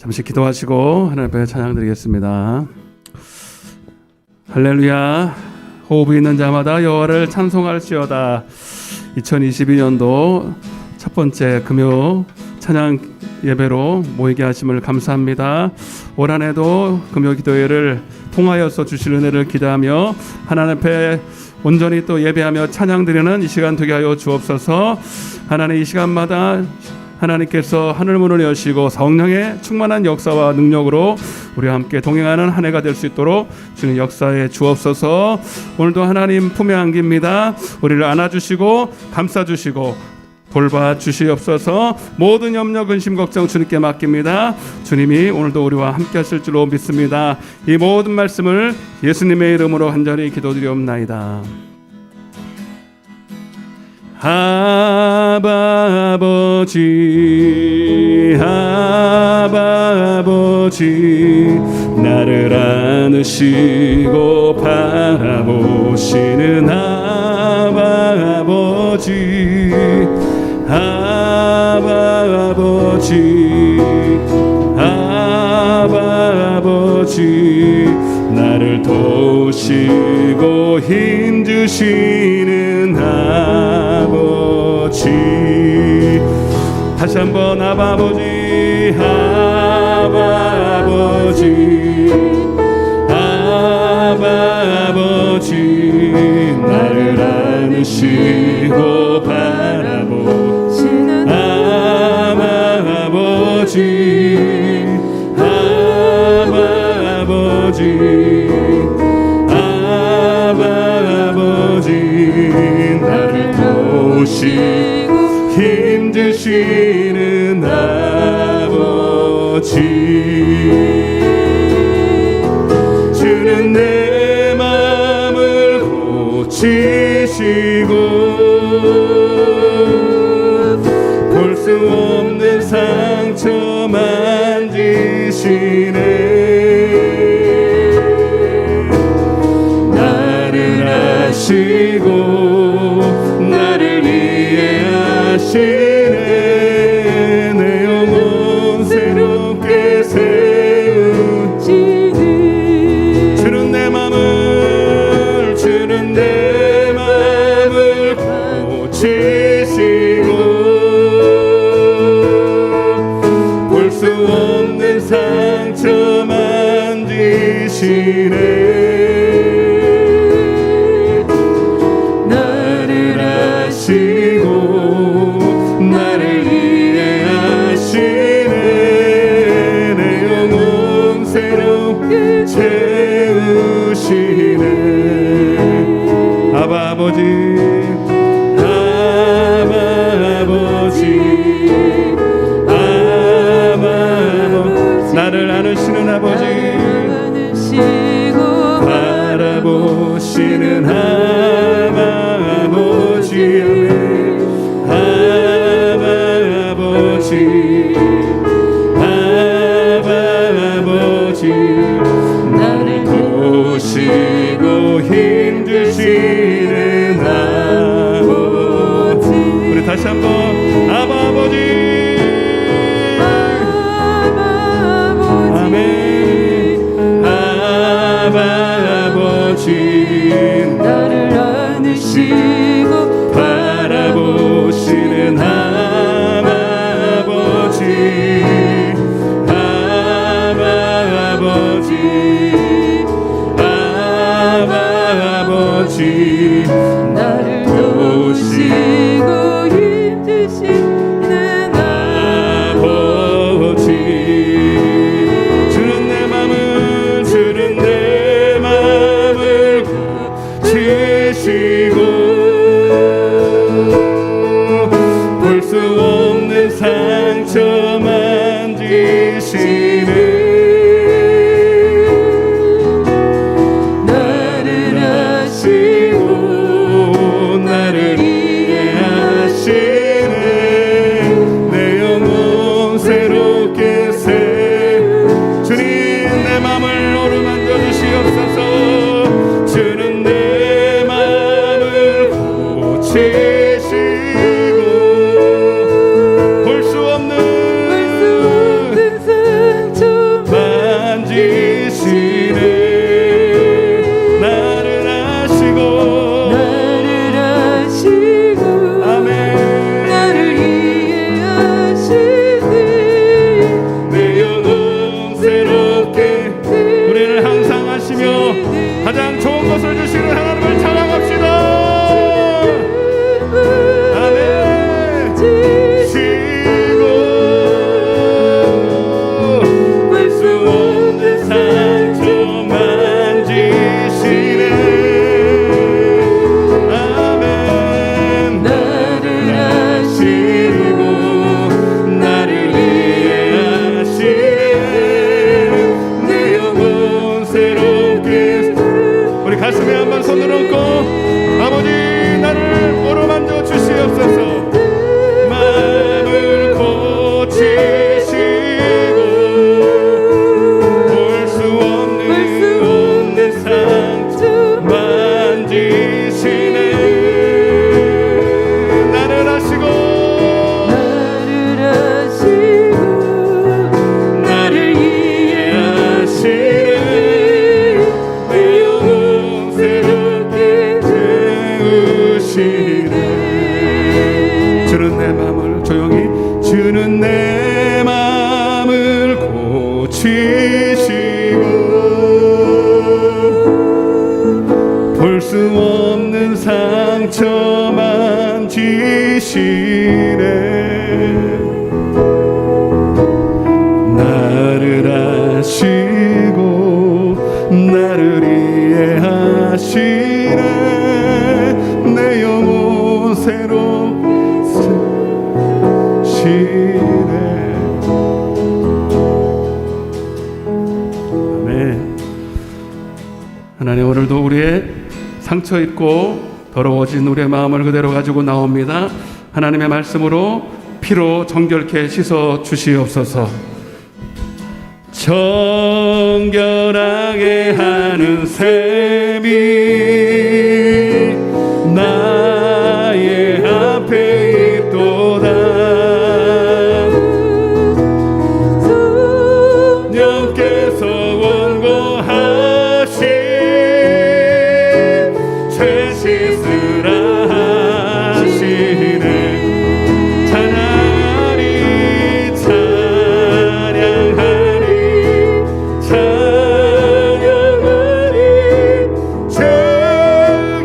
잠시 기도하시고 하나님 앞에 찬양 드리겠습니다. 할렐루야. 호흡이 있는 자마다 여호와를 찬송할지어다. 2022년도 첫 번째 금요 찬양 예배로 모이게 하심을 감사합니다. 올 한 해도 금요 기도회를 통하여서 주실 은혜를 기대하며 하나님 앞에 온전히 또 예배하며 찬양 드리는 이 시간 되게 하여 주옵소서. 하나님 이 시간마다 하나님께서 하늘문을 여시고 성령의 충만한 역사와 능력으로 우리와 함께 동행하는 한 해가 될 수 있도록 주님 역사에 주옵소서. 오늘도 하나님 품에 안깁니다. 우리를 안아주시고 감싸주시고 돌봐주시옵소서. 모든 염려 근심 걱정 주님께 맡깁니다. 주님이 오늘도 우리와 함께 하실 줄로 믿습니다. 이 모든 말씀을 예수님의 이름으로 간절히 기도드리옵나이다. 아바 아버지, 아바 아버지, 나를 안으시고 바라보시는 아바 아버지, 아바 아버지, 아바 아버지, 나를 도우시고 힘주시는 아버지. 다시 한번 아바 아버지, 아바 아버지, 아바 아버지, 나를 안으시고 바라보시는 아바 아버지, 아바 아버지, 아바 아버지, 나를 도우시고 힘주시는 아버지. 주는 내 마음을 고치시고 볼 수 없는 상처 만지시네. 나를 아시고 나를 이해하시네. 내 영혼 새롭게 세우시네. 주는 내 맘을, 주는 내 맘을 고치시고 볼 수 없는 상처 만지시네. 아바 아버지, 아바 아버지, 아바 아버지, 나를 안으시는 아버지, 바라보시는 아바 아버지, 아바 아버지, 아바 아버지, 나를 도우시고 힘주시는 아버지. 우리 다시 한번 아바 아버지, 아멘. 아바 아버지, 나를 안으시고 바라보시는 아바 아버지, 아바 아버지, 아바 아버지, 나를 도우시고 힘주시는 아버지. 주는 내 맘을, 주는 내 맘을 고치시고 볼 수 없는 상처 만지시네. 주시고 볼 수 주는 내 마음을 고치시고 볼 수 없는 상처 만지시네. 나를 아시고 나를 이해하시네. 내 영혼 새로우시네. 아멘. 하나님, 오늘도 우리의 상처 있고 더러워진 우리의 마음을 그대로 가지고 나옵니다. 하나님의 말씀으로 피로 정결케 씻어 주시옵소서. 정결하게 하는 셈이 나의 앞에 있도다. 성령께서 원고하신 죄 씻으라 하시네. 찬양하리 찬양하리 찬양하리.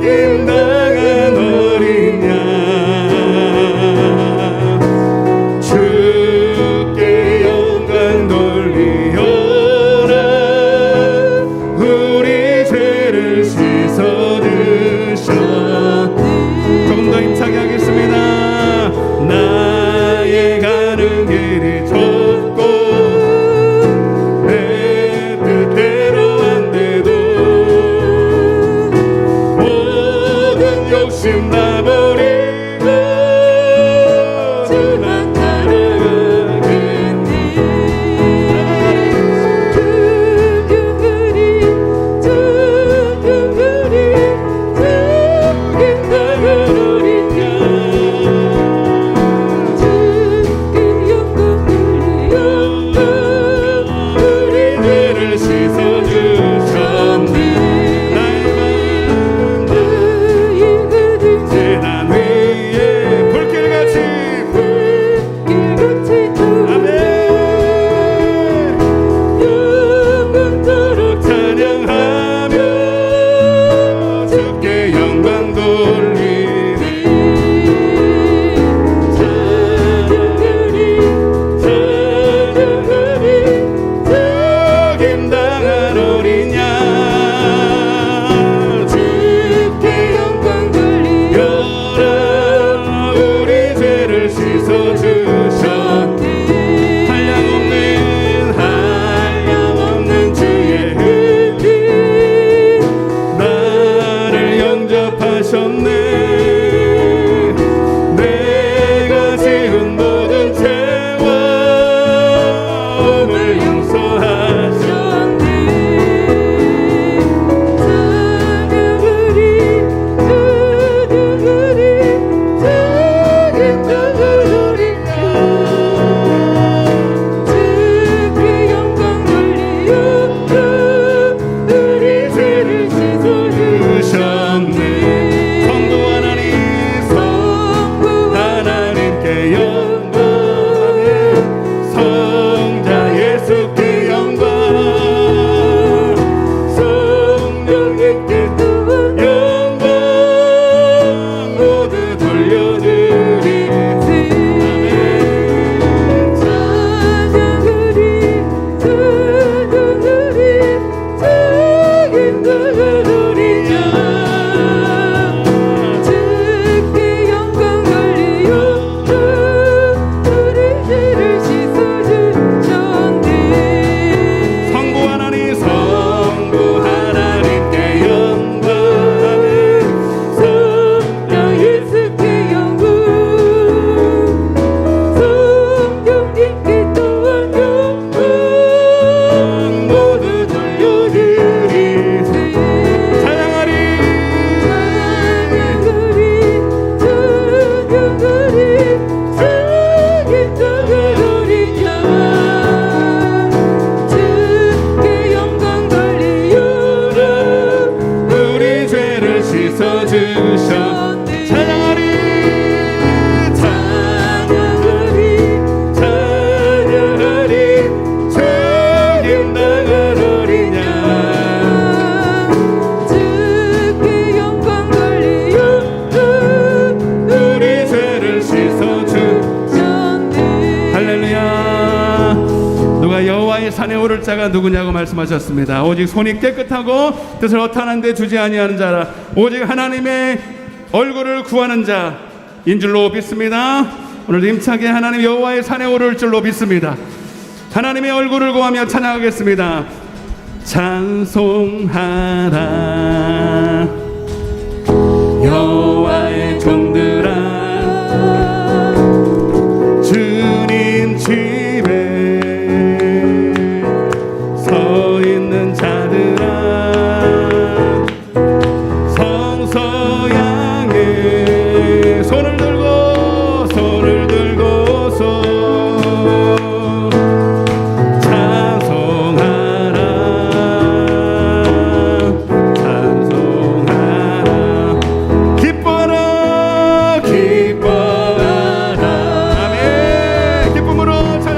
죽임당한 어린 양 주께 영광 돌리오라. 우리 죄를 씻어주셔. 조금 더 힘차게 하겠습니다. 나의 가는 길이 좁고 내 뜻대로 안 돼도 모든 욕심 다 버리고 주만 따라가겠네. 죽임당한 어린 양 주께 영광 산에 오를 자가 누구냐고 말씀하셨습니다. 오직 손이 깨끗하고 뜻을 허탄한 데 두지 아니하는 자라. 오직 하나님의 얼굴을 구하는 자인 줄로 믿습니다. 오늘도 힘차게 하나님 여호와의 산에 오를 줄로 믿습니다. 하나님의 얼굴을 구하며 찬양하겠습니다. 찬송하라 여호와의 종들아 주님 집에 서 있는 자들아 성서 향해 손을 들고서 기뻐라 아멘. 기쁨으로 찬양합니다.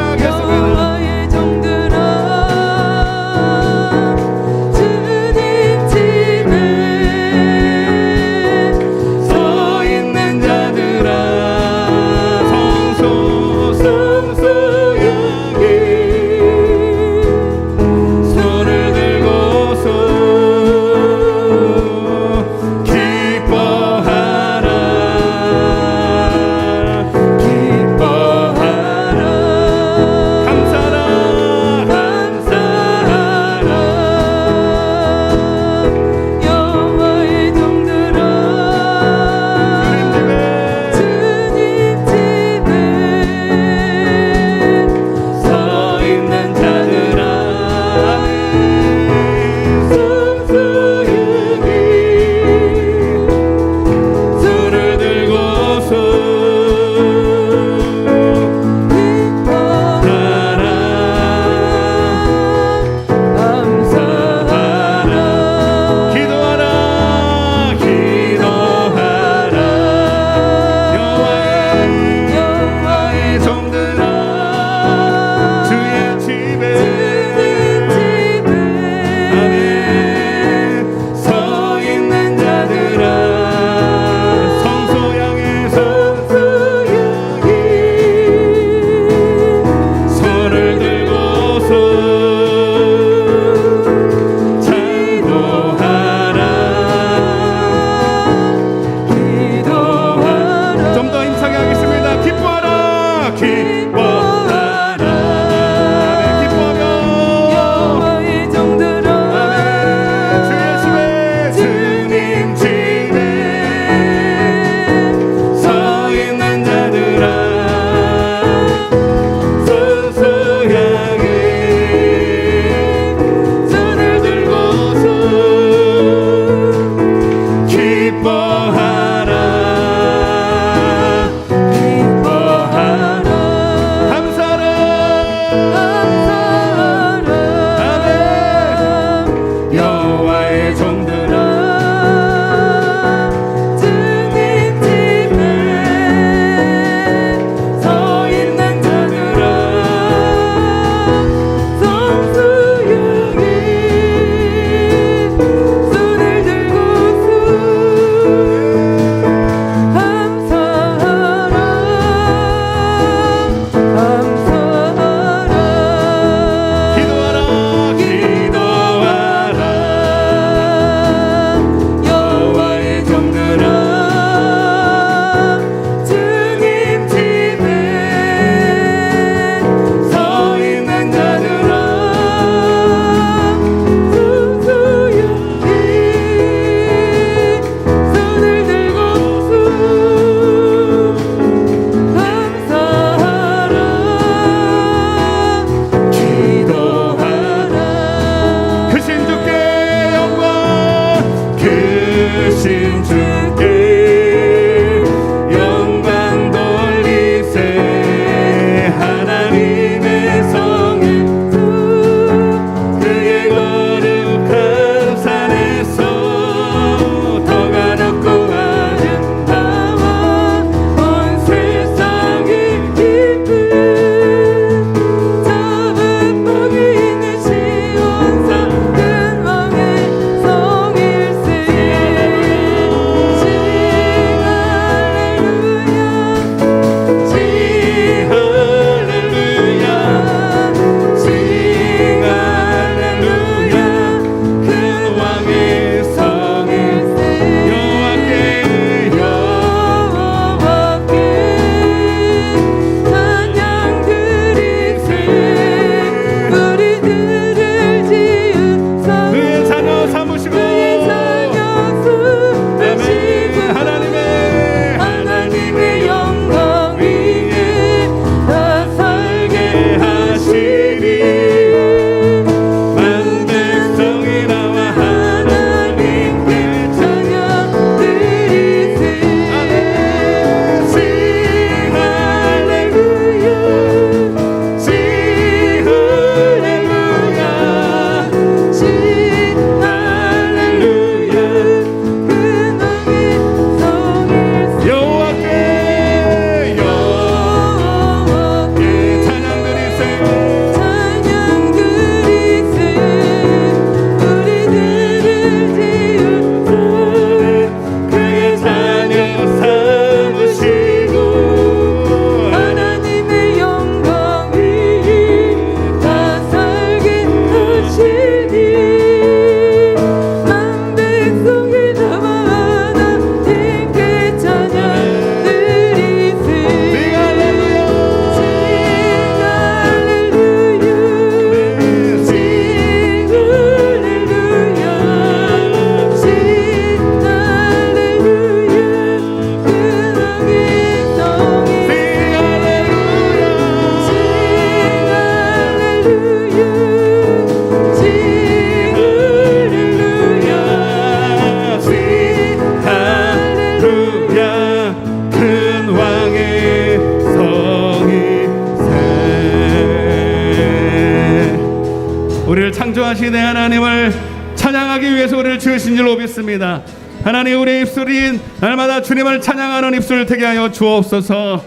창조하신 내 하나님을 찬양하기 위해서 우리를 지으신 줄로 믿습니다. 하나님, 우리의 입술이 날마다 주님을 찬양하는 입술을 되게 하여 주옵소서.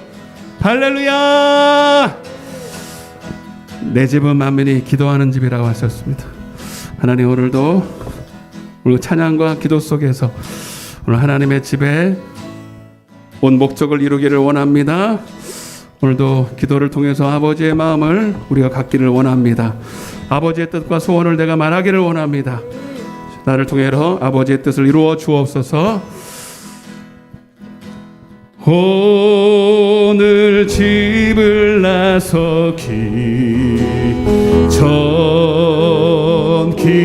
할렐루야. 내 집은 만민이 기도하는 집이라고 하셨습니다. 하나님, 오늘도 우리 찬양과 기도 속에서 오늘 하나님의 집에 온 목적을 이루기를 원합니다. 오늘도 기도를 통해서 아버지의 마음을 우리가 갖기를 원합니다. 아버지의 뜻과 소원을 내가 말하기를 원합니다. 나를 통해서 아버지의 뜻을 이루어 주옵소서. 오늘 집을 나서기 전 기도했나요?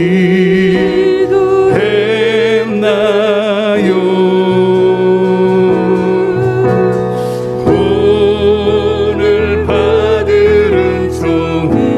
오늘 받으른 종이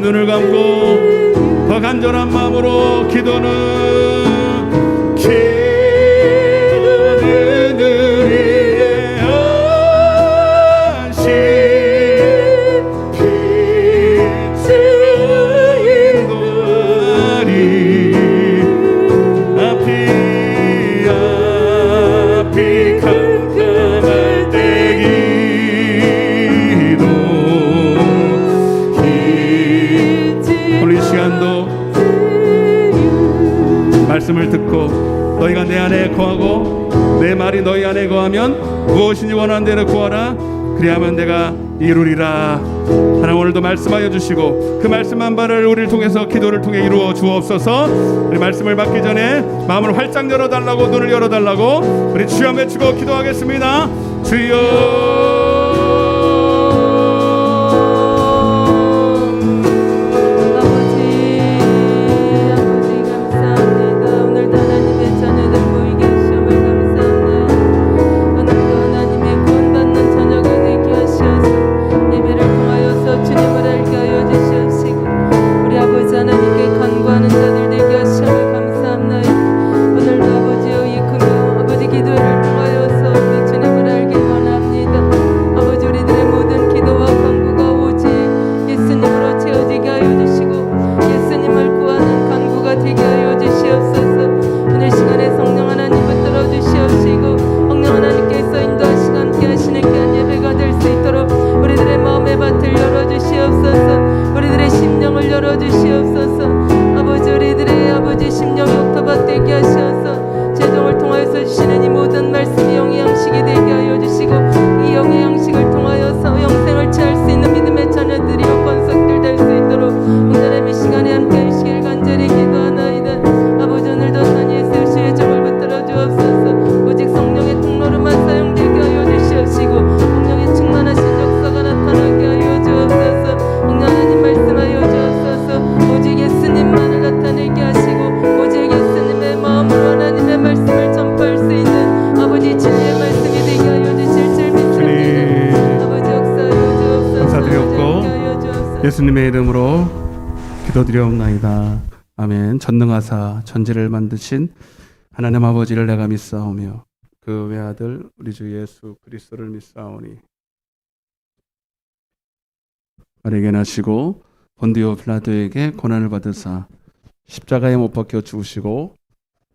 눈을 감고 더 간절한 마음으로 기도는 우리의 안식 내 안에 거하고 내 말이 너희 안에 거하면 무엇이니 원하는 대로 구하라. 그리하면 내가 이루리라. 하나님 오늘도 말씀하여 주시고 그 말씀 한 바를 우리를 통해서 기도를 통해 이루어 주옵소서. 우리 말씀을 받기 전에 마음을 활짝 열어달라고, 눈을 열어달라고 우리 주여 외치고 기도하겠습니다. 주여. 예수님의 이름으로 기도드리옵나이다. 아멘. 전능하사 천지를 만드신 하나님 아버지를 내가 믿사오며 그 외아들 우리 주 예수 그리스도를 믿사오니 발견하시고 본디오 빌라도에게 고난을 받으사 십자가에 못 박혀 죽으시고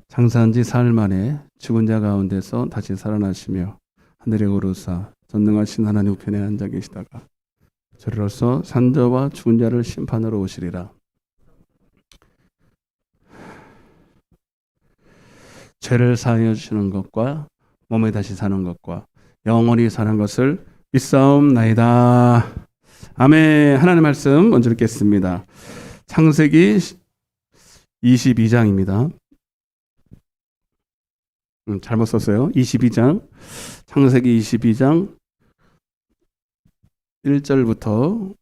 장사한 지 사흘 만에 죽은 자 가운데서 다시 살아나시며 하늘에 오르사 전능하신 하나님 우편에 앉아 계시다가 저리로서 산자와 죽은 자를 심판하러 오시리라. 죄를 사하여 주시는 것과 몸에 다시 사는 것과 영원히 사는 것을 믿사옵나이다. 아멘. 하나님 말씀 먼저 읽겠습니다. 창세기 22장입니다. 잘못 썼어요. 22장. 창세기 22장 1절부터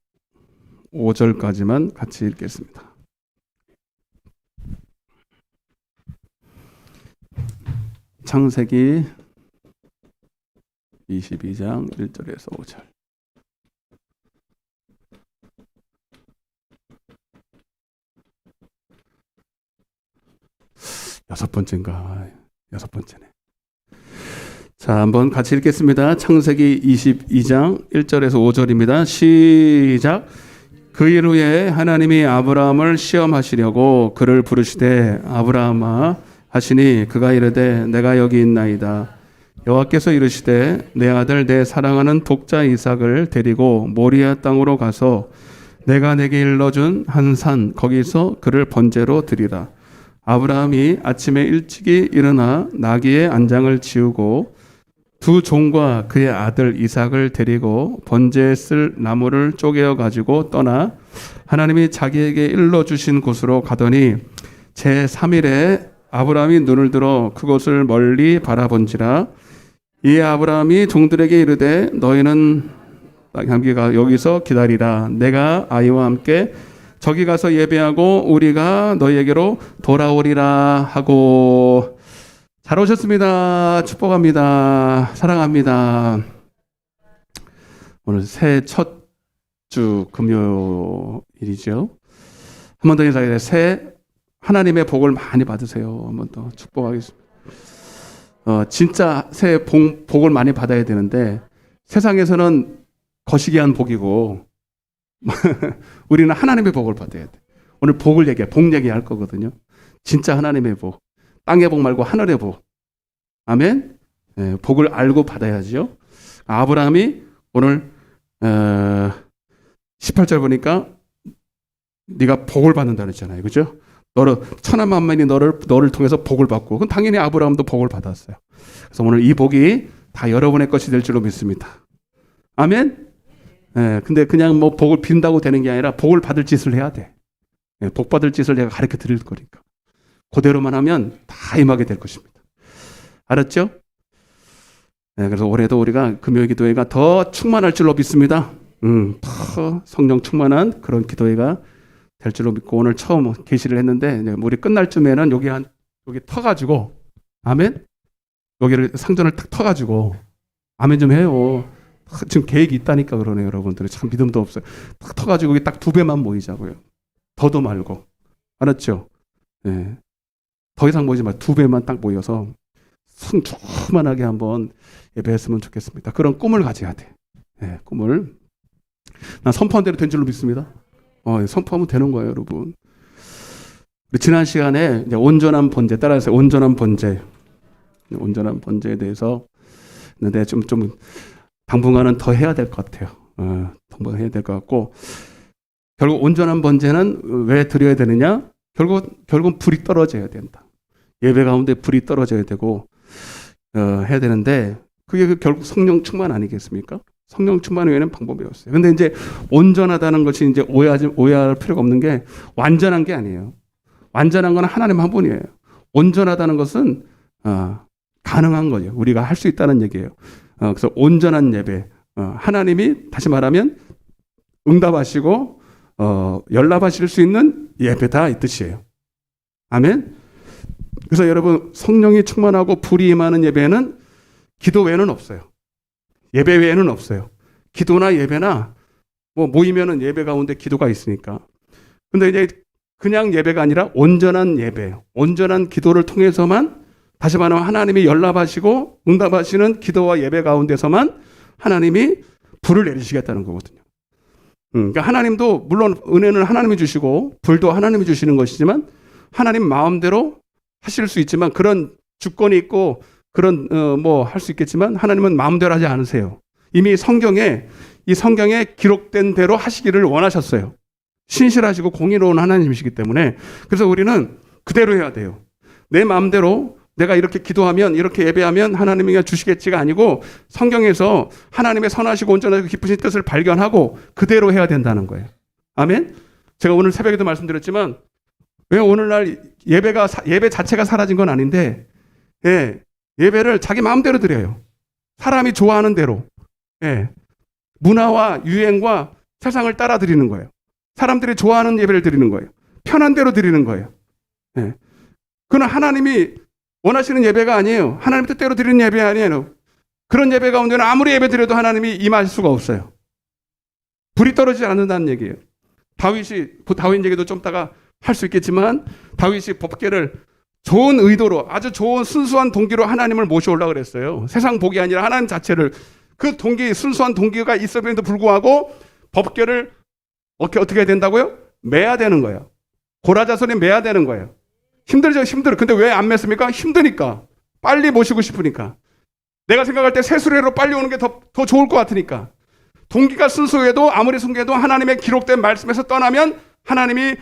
5절까지만 같이 읽겠습니다. 창세기 22장 1절에서 5절. 여섯 번째네. 자, 한번 같이 읽겠습니다. 창세기 22장 1절에서 5절입니다. 시작. 그 일 후에 하나님이 아브라함을 시험하시려고 그를 부르시되 아브라함아 하시니 그가 이르되 내가 여기 있나이다. 여호와께서 이르시되 내 아들 내 사랑하는 독자 이삭을 데리고 모리아 땅으로 가서 내가 내게 일러준 한 산 거기서 그를 번제로 드리라. 아브라함이 아침에 일찍이 일어나 나귀의 안장을 지우고 두 종과 그의 아들 이삭을 데리고 번제에 쓸 나무를 쪼개어 가지고 떠나 하나님이 자기에게 일러주신 곳으로 가더니 제3일에 아브라함이 눈을 들어 그곳을 멀리 바라본지라. 이에 아브라함이 종들에게 이르되 너희는 여기서 기다리라. 내가 아이와 함께 저기 가서 예배하고 우리가 너희에게로 돌아오리라 하고. 잘 오셨습니다. 축복합니다. 사랑합니다. 오늘 새해 첫 주 금요일이죠. 한 번 더 인사드려요. 새해 하나님의 복을 많이 받으세요. 한 번 더 축복하겠습니다. 진짜 새해 복을 많이 받아야 되는데 세상에서는 거시기한 복이고 우리는 하나님의 복을 받아야 돼. 오늘 복을 복 얘기할 거거든요. 진짜 하나님의 복. 땅의 복 말고 하늘의 복. 아멘. 네, 복을 알고 받아야죠. 아브라함이 오늘 18절 보니까 네가 복을 받는다 그랬잖아요. 그죠? 너를 천하 만민이 너를 통해서 복을 받고, 그건 당연히 아브라함도 복을 받았어요. 그래서 오늘 이 복이 다 여러분의 것이 될 줄로 믿습니다. 아멘. 예, 근데 그냥 뭐 복을 빈다고 되는 게 아니라 복을 받을 짓을 해야 돼. 예, 복 받을 짓을 내가 가르쳐 드릴 거니까. 그대로만 하면 다 임하게 될 것입니다. 알았죠? 예, 그래서 올해도 우리가 금요 기도회가 더 충만할 줄로 믿습니다. 더 성령 충만한 그런 기도회가 될 줄로 믿고, 오늘 처음 계시를 했는데 우리 끝날 쯤에는 여기 터가지고, 아멘. 여기를 상전을 탁 터가지고 아멘 좀 해요. 지금 계획이 있다니까 그러네요, 여러분들이. 참 믿음도 없어요. 딱 터가지고 딱 2배만 모이자고요. 더도 말고. 알았죠? 네. 더 이상 모이지 말고 2배만 딱 모여서 충만하게 한번 예배했으면 좋겠습니다. 그런 꿈을 가져야 돼. 네, 꿈을. 난 선포한 대로 된 줄로 믿습니다. 선포하면 되는 거예요, 여러분. 지난 시간에 이제 온전한 번제, 따라서 온전한 번제에 대해서 근데 좀 당분간은 더 해야 될 것 같아요. 당분간 해야 될 것 같고, 결국 온전한 번제는 왜 드려야 되느냐? 결국 불이 떨어져야 된다. 예배 가운데 불이 떨어져야 되고 해야 되는데, 그게 결국 성령 충만 아니겠습니까? 성령 충만 외에는 방법이 없어요. 근데 이제 온전하다는 것이 이제 오해할 필요가 없는 게, 완전한 게 아니에요. 완전한 건 하나님 한 분이에요. 온전하다는 것은 가능한 거죠. 우리가 할 수 있다는 얘기예요. 그래서 온전한 예배, 하나님이 다시 말하면 응답하시고 연락하실 수 있는 예배다, 이 뜻이에요. 아멘. 그래서 여러분, 성령이 충만하고 불이 임하는 예배는 기도 외에는 없어요. 예배 외에는 없어요. 기도나 예배나 뭐 모이면은 예배 가운데 기도가 있으니까. 근데 이제 그냥 예배가 아니라 온전한 예배, 온전한 기도를 통해서만, 다시 말하면 하나님이 연락하시고 응답하시는 기도와 예배 가운데서만 하나님이 불을 내리시겠다는 거거든요. 그러니까 하나님도 물론 은혜는 하나님이 주시고 불도 하나님이 주시는 것이지만, 하나님 마음대로 하실 수 있지만, 그런 주권이 있고 그런 뭐 할 수 있겠지만, 하나님은 마음대로 하지 않으세요. 이미 이 성경에 기록된 대로 하시기를 원하셨어요. 신실하시고 공의로운 하나님이시기 때문에. 그래서 우리는 그대로 해야 돼요. 내 마음대로 내가 이렇게 기도하면, 이렇게 예배하면 하나님이 주시겠지가 아니고, 성경에서 하나님의 선하시고 온전하고 기쁘신 뜻을 발견하고 그대로 해야 된다는 거예요. 아멘. 제가 오늘 새벽에도 말씀드렸지만, 왜 오늘날 예배 자체가 사라진 건 아닌데, 예배를 자기 마음대로 드려요. 사람이 좋아하는 대로. 문화와 유행과 세상을 따라 드리는 거예요. 사람들이 좋아하는 예배를 드리는 거예요. 편한 대로 드리는 거예요. 그건 하나님이 원하시는 예배가 아니에요. 하나님 뜻대로 드리는 예배 아니에요. 그런 예배 가운데는 아무리 예배 드려도 하나님이 임할 수가 없어요. 불이 떨어지지 않는다는 얘기예요. 다윗 얘기도 좀 이따가 할 수 있겠지만, 다윗이 법궤를 좋은 의도로, 아주 좋은 순수한 동기로 하나님을 모셔오려고 그랬어요. 세상 복이 아니라 하나님 자체를, 그 동기, 순수한 동기가 있음에도 불구하고 법궤를 어떻게 해야 된다고요? 매야 되는 거예요. 고라자손이 매야 되는 거예요. 힘들죠, 힘들어. 근데 왜 안 맸습니까? 힘드니까. 빨리 모시고 싶으니까. 내가 생각할 때 새수레로 빨리 오는 게 더 좋을 것 같으니까. 동기가 순수해도, 아무리 순수해도 하나님의 기록된 말씀에서 떠나면 하나님이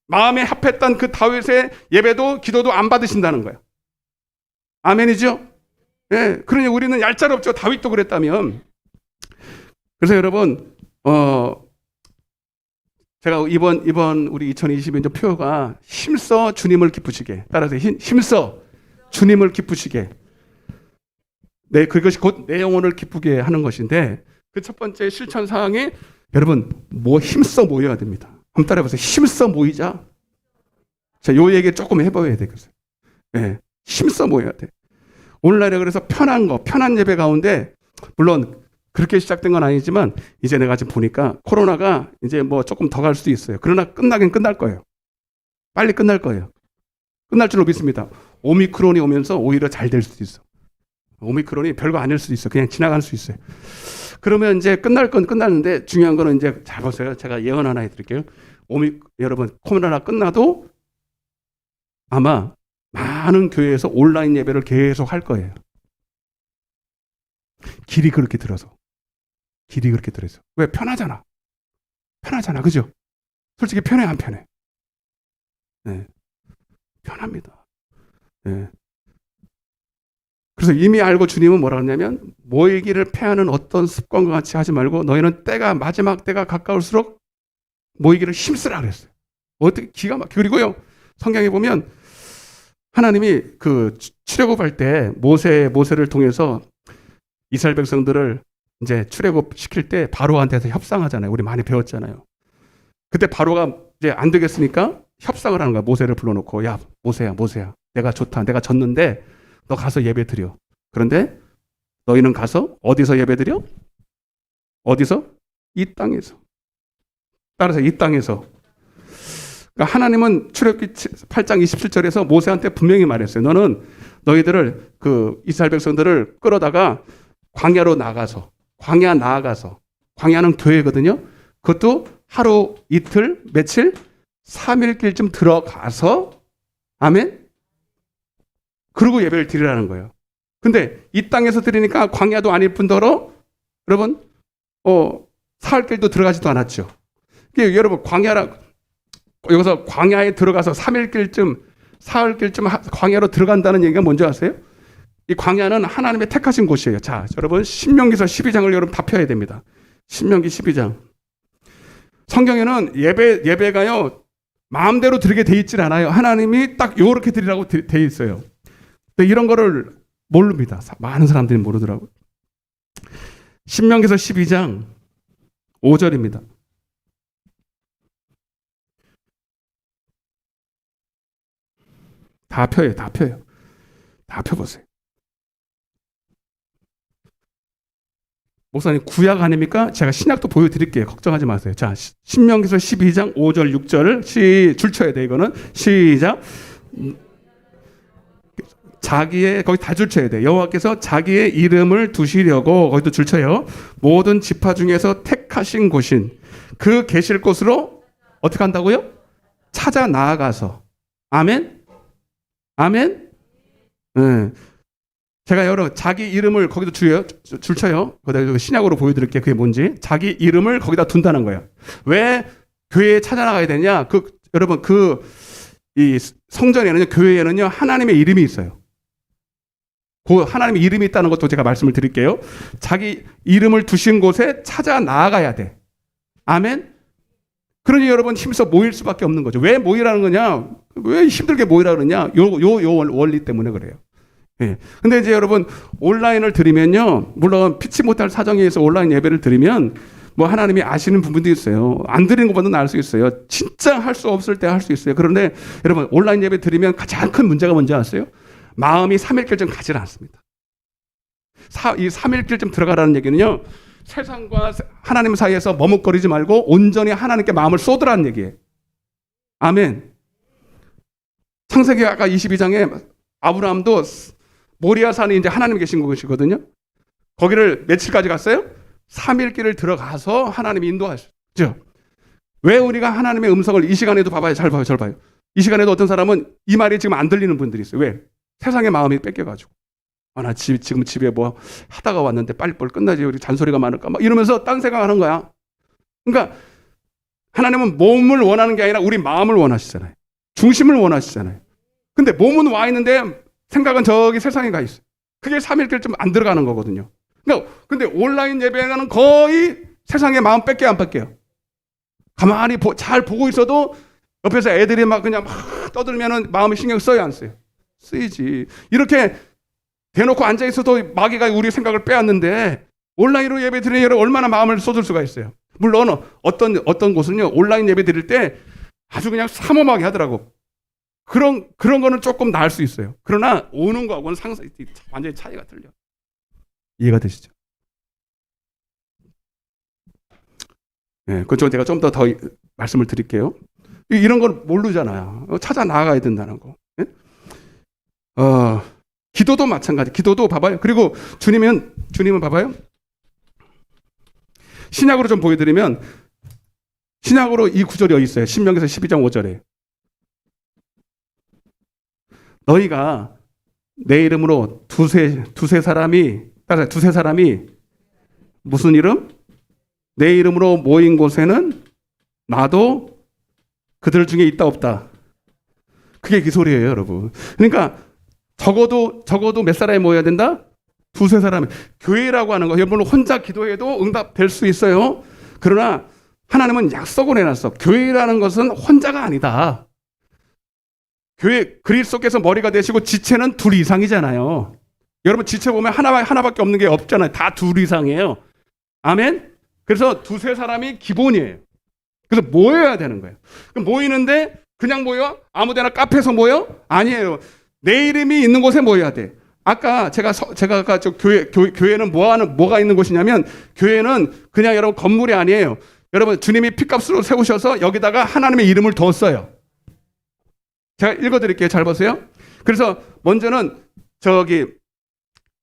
마음에 합했던 그 다윗의 예배도 기도도 안 받으신다는 거예요. 아멘이죠? 그러니 우리는 얄짤없죠. 다윗도 그랬다면. 그래서 여러분, 제가 이번 우리 2022년 표가 힘써 주님을 기쁘시게. 따라서 힘써 주님을 기쁘시게. 네, 그것이 곧 내 영혼을 기쁘게 하는 것인데, 그 첫 번째 실천 사항이, 여러분, 힘써 모여야 됩니다. 한번 따라해보세요. 힘써 모이자. 자, 요 얘기 조금 해봐야 되겠어요. 힘써 모여야 돼. 오늘날에 그래서 편한 예배 가운데, 물론 그렇게 시작된 건 아니지만, 이제 내가 지금 보니까 코로나가 이제 뭐 조금 더 갈 수도 있어요. 그러나 끝나긴 끝날 거예요. 빨리 끝날 거예요. 끝날 줄로 믿습니다. 오미크론이 오면서 오히려 잘 될 수도 있어. 오미크론이 별거 아닐 수도 있어. 그냥 지나갈 수 있어요. 그러면 이제 끝날 건 끝났는데, 중요한 거는 이제 잘 보세요. 제가 예언 하나 해드릴게요. 여러분, 코로나 끝나도 아마 많은 교회에서 온라인 예배를 계속 할 거예요. 길이 그렇게 들어서. 왜? 편하잖아. 그죠? 솔직히 편해, 안 편해? 편합니다. 예. 그래서 이미 알고 주님은 뭐라 그러냐면 모이기를 패하는 어떤 습관과 같이 하지 말고 너희는 마지막 때가 가까울수록 모이기를 힘쓰라 그랬어요. 어떻게 기가 막혀. 그리고요 성경에 보면 하나님이 그 출애굽할 때 모세를 통해서 이스라엘 백성들을 이제 출애굽 시킬 때 바로한테서 협상하잖아요. 우리 많이 배웠잖아요. 그때 바로가 이제 안 되겠으니까 협상을 하는 거야. 모세를 불러놓고 야 모세야 내가 좋다. 내가 졌는데 너 가서 예배 드려. 그런데 너희는 가서 어디서 예배 드려? 어디서? 이 땅에서. 따라서 이 땅에서. 그러니까 하나님은 출애굽기 8장 27절에서 모세한테 분명히 말했어요. 너는 너희들을 그 이스라엘 백성들을 끌어다가 광야로 나가서 광야는 교회거든요. 그것도 하루 이틀 며칠 3일길쯤 들어가서 아멘. 그러고 예배를 드리라는 거예요. 근데 이 땅에서 드리니까 광야도 아닐 뿐더러 여러분 사흘길도 들어가지도 않았죠. 여러분 여기서 광야에 들어가서 3일길쯤 사흘길쯤 광야로 들어간다는 얘기가 뭔지 아세요? 이 광야는 하나님의 택하신 곳이에요. 자, 여러분 신명기서 12장을 여러분 다 펴야 됩니다. 신명기 12장. 성경에는 예배가요 마음대로 드리게 돼 있질 않아요. 하나님이 딱 요렇게 드리라고 돼 있어요. 근데 이런 거를 모릅니다. 많은 사람들이 모르더라고요. 신명기서 12장 5절입니다. 다 펴요. 다 펴보세요. 목사님 구약 아닙니까? 제가 신약도 보여드릴게요. 걱정하지 마세요. 자, 신명기서 12장 5절 6절 줄 쳐야 돼. 이거는 시작. 거기 다 줄 쳐야 돼. 여호와께서 자기의 이름을 두시려고 거기도 줄 쳐요. 모든 지파 중에서 택하신 곳인 그 계실 곳으로 어떻게 한다고요? 찾아 나아가서. 아멘. 네. 제가 자기 이름을 거기도 줄 쳐요. 거기다 신약으로 보여드릴게요. 그게 뭔지. 자기 이름을 거기다 둔다는 거예요. 왜 교회에 찾아 나가야 되냐? 여러분 이 성전에는요, 교회에는요 하나님의 이름이 있어요. 그 하나님의 이름이 있다는 것도 제가 말씀을 드릴게요. 자기 이름을 두신 곳에 찾아 나아가야 돼. 아멘. 그러니 여러분 힘써 모일 수밖에 없는 거죠. 왜 모이라는 거냐? 왜 힘들게 모이라 그러냐? 요 원리 때문에 그래요. 예. 근데 이제 여러분 온라인을 드리면요, 물론 피치 못할 사정에 의해서 온라인 예배를 드리면 뭐 하나님이 아시는 부분도 있어요. 안 드리는 것보다는 나을 수 있어요. 진짜 할 수 없을 때 할 수 있어요. 그런데 여러분 온라인 예배 드리면 가장 큰 문제가 뭔지 아세요? 마음이 3일길쯤 가지 않습니다. 이 3일길쯤 들어가라는 얘기는요, 세상과 하나님 사이에서 머뭇거리지 말고 온전히 하나님께 마음을 쏟으라는 얘기예요. 아멘. 창세기 아까 22장에 아브라함도 모리아산이 이제 하나님 계신 곳이거든요. 거기를 며칠까지 갔어요? 3일 길을 들어가서 하나님이 인도하셨죠. 왜 우리가 하나님의 음성을 이 시간에도 봐봐요. 잘 봐요. 이 시간에도 어떤 사람은 이 말이 지금 안 들리는 분들이 있어요. 왜? 세상의 마음이 뺏겨가지고. 나 지금 집에 뭐 하다가 왔는데 빨리 끝나지. 우리 잔소리가 많을까? 막 이러면서 딴 생각하는 거야. 그러니까 하나님은 몸을 원하는 게 아니라 우리 마음을 원하시잖아요. 중심을 원하시잖아요. 근데 몸은 와 있는데 생각은 저기 세상에 가 있어요. 그게 3일길쯤 안 들어가는 거거든요. 그러니까 근데 온라인 예배는 거의 세상의 마음 뺏겨요, 안 뺏겨요? 가만히 잘 보고 있어도 옆에서 애들이 막 그냥 막 떠들면은 마음에 신경 써요, 안 써요? 쓰이지. 이렇게 대놓고 앉아 있어도 마귀가 우리 생각을 빼앗는데 온라인으로 예배 드리는 여러분 얼마나 마음을 쏟을 수가 있어요. 물론 어떤 곳은요 온라인 예배 드릴 때 아주 그냥 삼엄하게 하더라고. 그런 거는 조금 나을 수 있어요. 그러나 오는 거하고는 완전히 차이가 틀려. 이해가 되시죠? 네, 그쪽 제가 좀 더 말씀을 드릴게요. 이런 걸 모르잖아요. 찾아 나아가야 된다는 거. 네? 기도도 마찬가지. 기도도 봐봐요. 그리고 주님은 봐봐요. 신약으로 좀 보여드리면 신약으로 이 구절이 어디 있어요? 신명기서 12장 5절에 너희가 내 이름으로 두세 사람이 무슨 이름? 내 이름으로 모인 곳에는 나도 그들 중에 있다 없다. 그게 기소리예요, 여러분. 그러니까 적어도 몇 사람이 모여야 된다? 두세 사람이. 교회라고 하는 거 여러분 혼자 기도해도 응답될 수 있어요. 그러나 하나님은 약속을 해놨어. 교회라는 것은 혼자가 아니다. 교회 그리스도께서 머리가 되시고 지체는 둘 이상이잖아요. 여러분 지체 보면 하나밖에 없는 게 없잖아요. 다 둘 이상이에요. 아멘. 그래서 두세 사람이 기본이에요. 그래서 모여야 되는 거예요. 모이는데 그냥 모여? 아무데나 카페에서 모여? 아니에요. 내 이름이 있는 곳에 모여야 돼. 아까 제가 아까 저 교회는 뭐가 있는 곳이냐면 교회는 그냥 여러분 건물이 아니에요. 여러분 주님이 핏값으로 세우셔서 여기다가 하나님의 이름을 뒀어요. 제가 읽어드릴게요. 잘 보세요. 그래서 먼저는